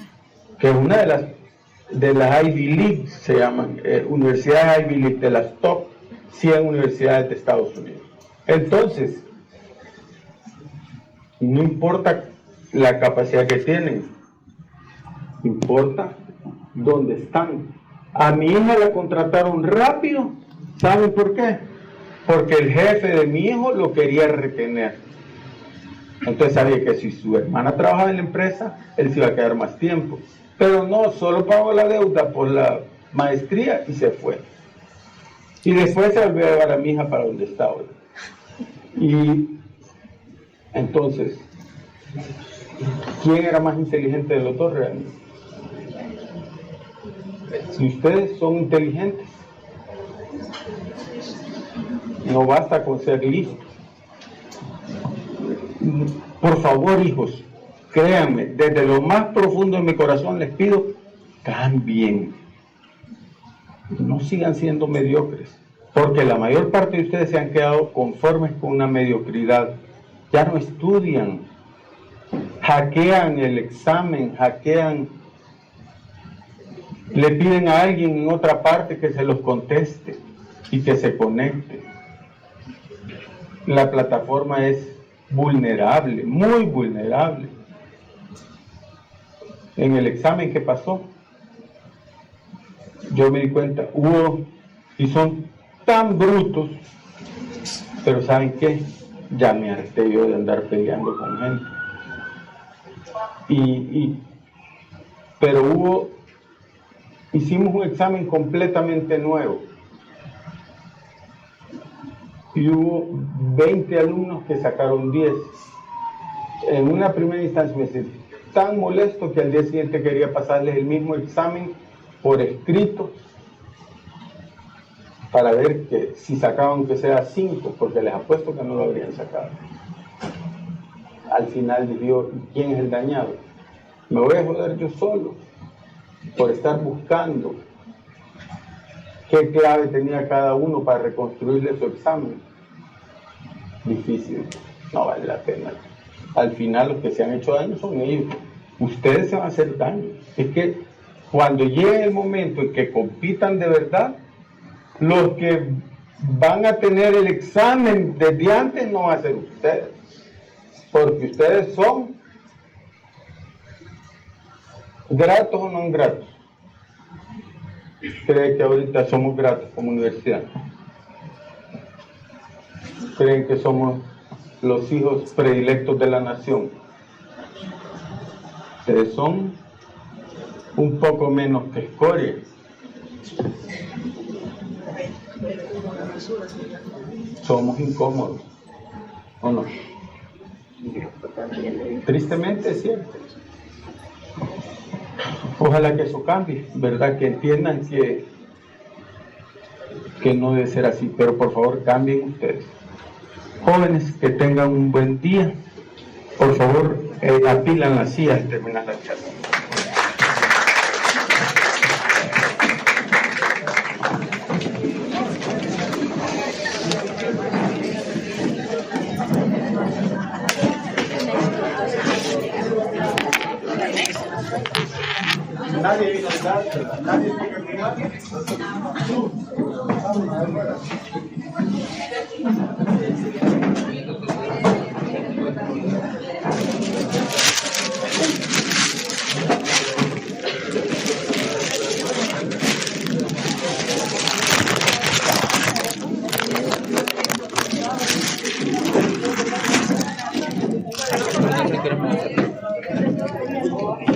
que es una de las Ivy League, se llaman, universidades Ivy League, de las top 100 universidades de Estados Unidos. Entonces, no importa la capacidad que tienen, importa dónde están. A mi hija la contrataron rápido. ¿Saben por qué? Porque el jefe de mi hijo lo quería retener. Entonces sabía que si su hermana trabajaba en la empresa, él se iba a quedar más tiempo. Pero no, solo pagó la deuda por la maestría y se fue. Y después se volvió a llevar a mi hija para donde está hoy. Y entonces, ¿Quién era más inteligente de los dos realmente? Si ustedes son inteligentes, no basta con ser listos. Por favor, hijos, créanme, desde lo más profundo de mi corazón les pido, cambien. No sigan siendo mediocres, porque la mayor parte de ustedes se han quedado conformes con una mediocridad. Ya no estudian, hackean el examen, le piden a alguien en otra parte que se los conteste y que se conecte. La plataforma es vulnerable, muy vulnerable. En el examen que pasó, yo me di cuenta, y son tan brutos, pero ¿saben qué? Ya me harté yo de andar peleando con gente. Pero hicimos un examen completamente nuevo. Y hubo 20 alumnos que sacaron 10. En una primera instancia me sentí tan molesto que al día siguiente quería pasarles el mismo examen por escrito para ver que si sacaban que sea 5, porque les apuesto que no lo habrían sacado. Al final dije yo, ¿quién es el dañado? Me voy a joder yo solo por estar buscando qué clave tenía cada uno para reconstruirle su examen. Difícil, no vale la pena. Al final los que se han hecho daño son ellos. Ustedes se van a hacer daño. Es que cuando llegue el momento en que compitan de verdad, los que van a tener el examen desde antes no van a ser ustedes, porque ustedes son gratos o no gratos. ¿Creen que ahorita somos gratos como universidad? ¿Creen que somos los hijos predilectos de la nación? Ustedes son un poco menos que escoria. Somos incómodos, ¿o no? Tristemente es cierto. Ojalá que eso cambie, ¿verdad? Que entiendan que no debe ser así, pero por favor cambien ustedes. Jóvenes, que tengan un buen día. Por favor, apilan las sillas al terminar la charla. Nadie vino a dar, nadie tiene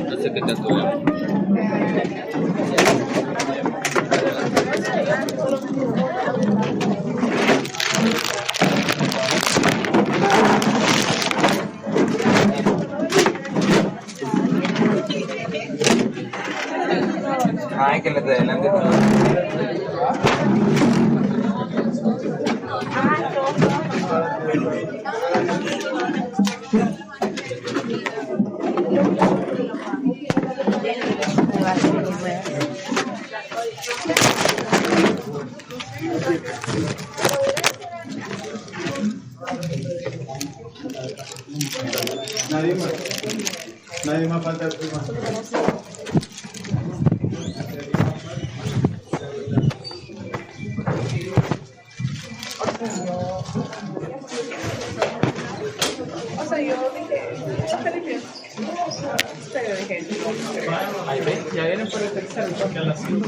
No sé qué tanto veo. Ay, que les de adelante. Nadie más falta el prima. Ahí ven, ya vienen por el tercero, porque a las 5.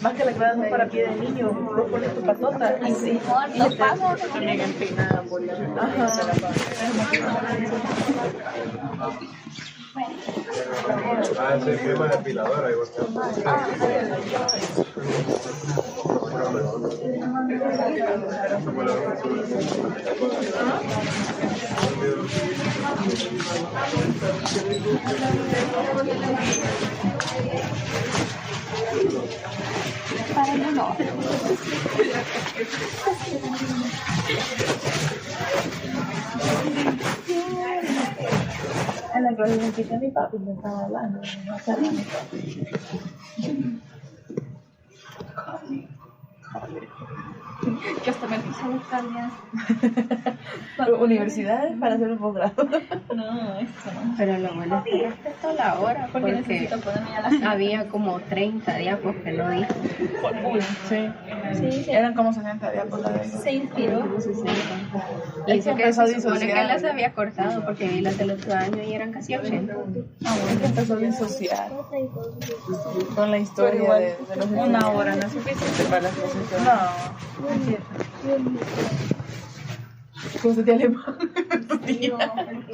Más que la clase es para pie de niño, vos pones tu patota y sí. Y también empinada por la. Ah, ese tema de depiladora, igual Para no, no. En la clase de mi papi me estaba hablando, no sabía. Que hasta me puse a buscar ya. Universidades para hacer un posgrado. No, eso no. Pero lo bueno es que respetó la hora porque necesito ponerme a la... había como 30 diapos que no dijo. Sí. Sí, Eran como 60 diapos la vez. se inspiró. Y Es que dice que empezó a se supone que disociar. las había cortado porque vi las del otro año y eran casi 80. Ah, bueno, que empezó a disociar con la historia de los Una hora no es suficiente para la exposición. No. ¿Cómo se te alemán? Digo, porque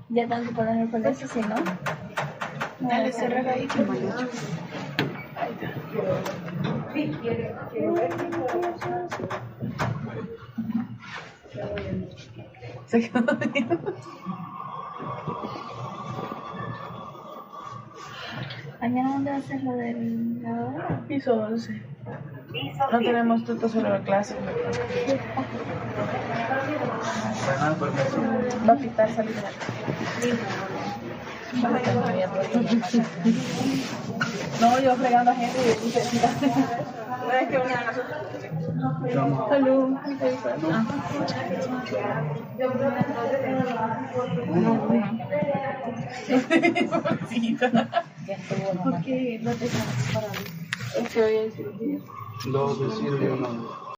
ya tanto por hacer por eso, si no. Dale, cerrar ahí. Se quedó viendo. Mañana, ¿dónde va a ser lo del grabador? Piso 11. No tenemos tuto, solo la clase. Va a pitar salida. No, yo fregando a gente y dice, no es que una de nosotros. Salud. Porque no te sabes para mí. Es que hoy hay cirugía. Dos de sirve, uno.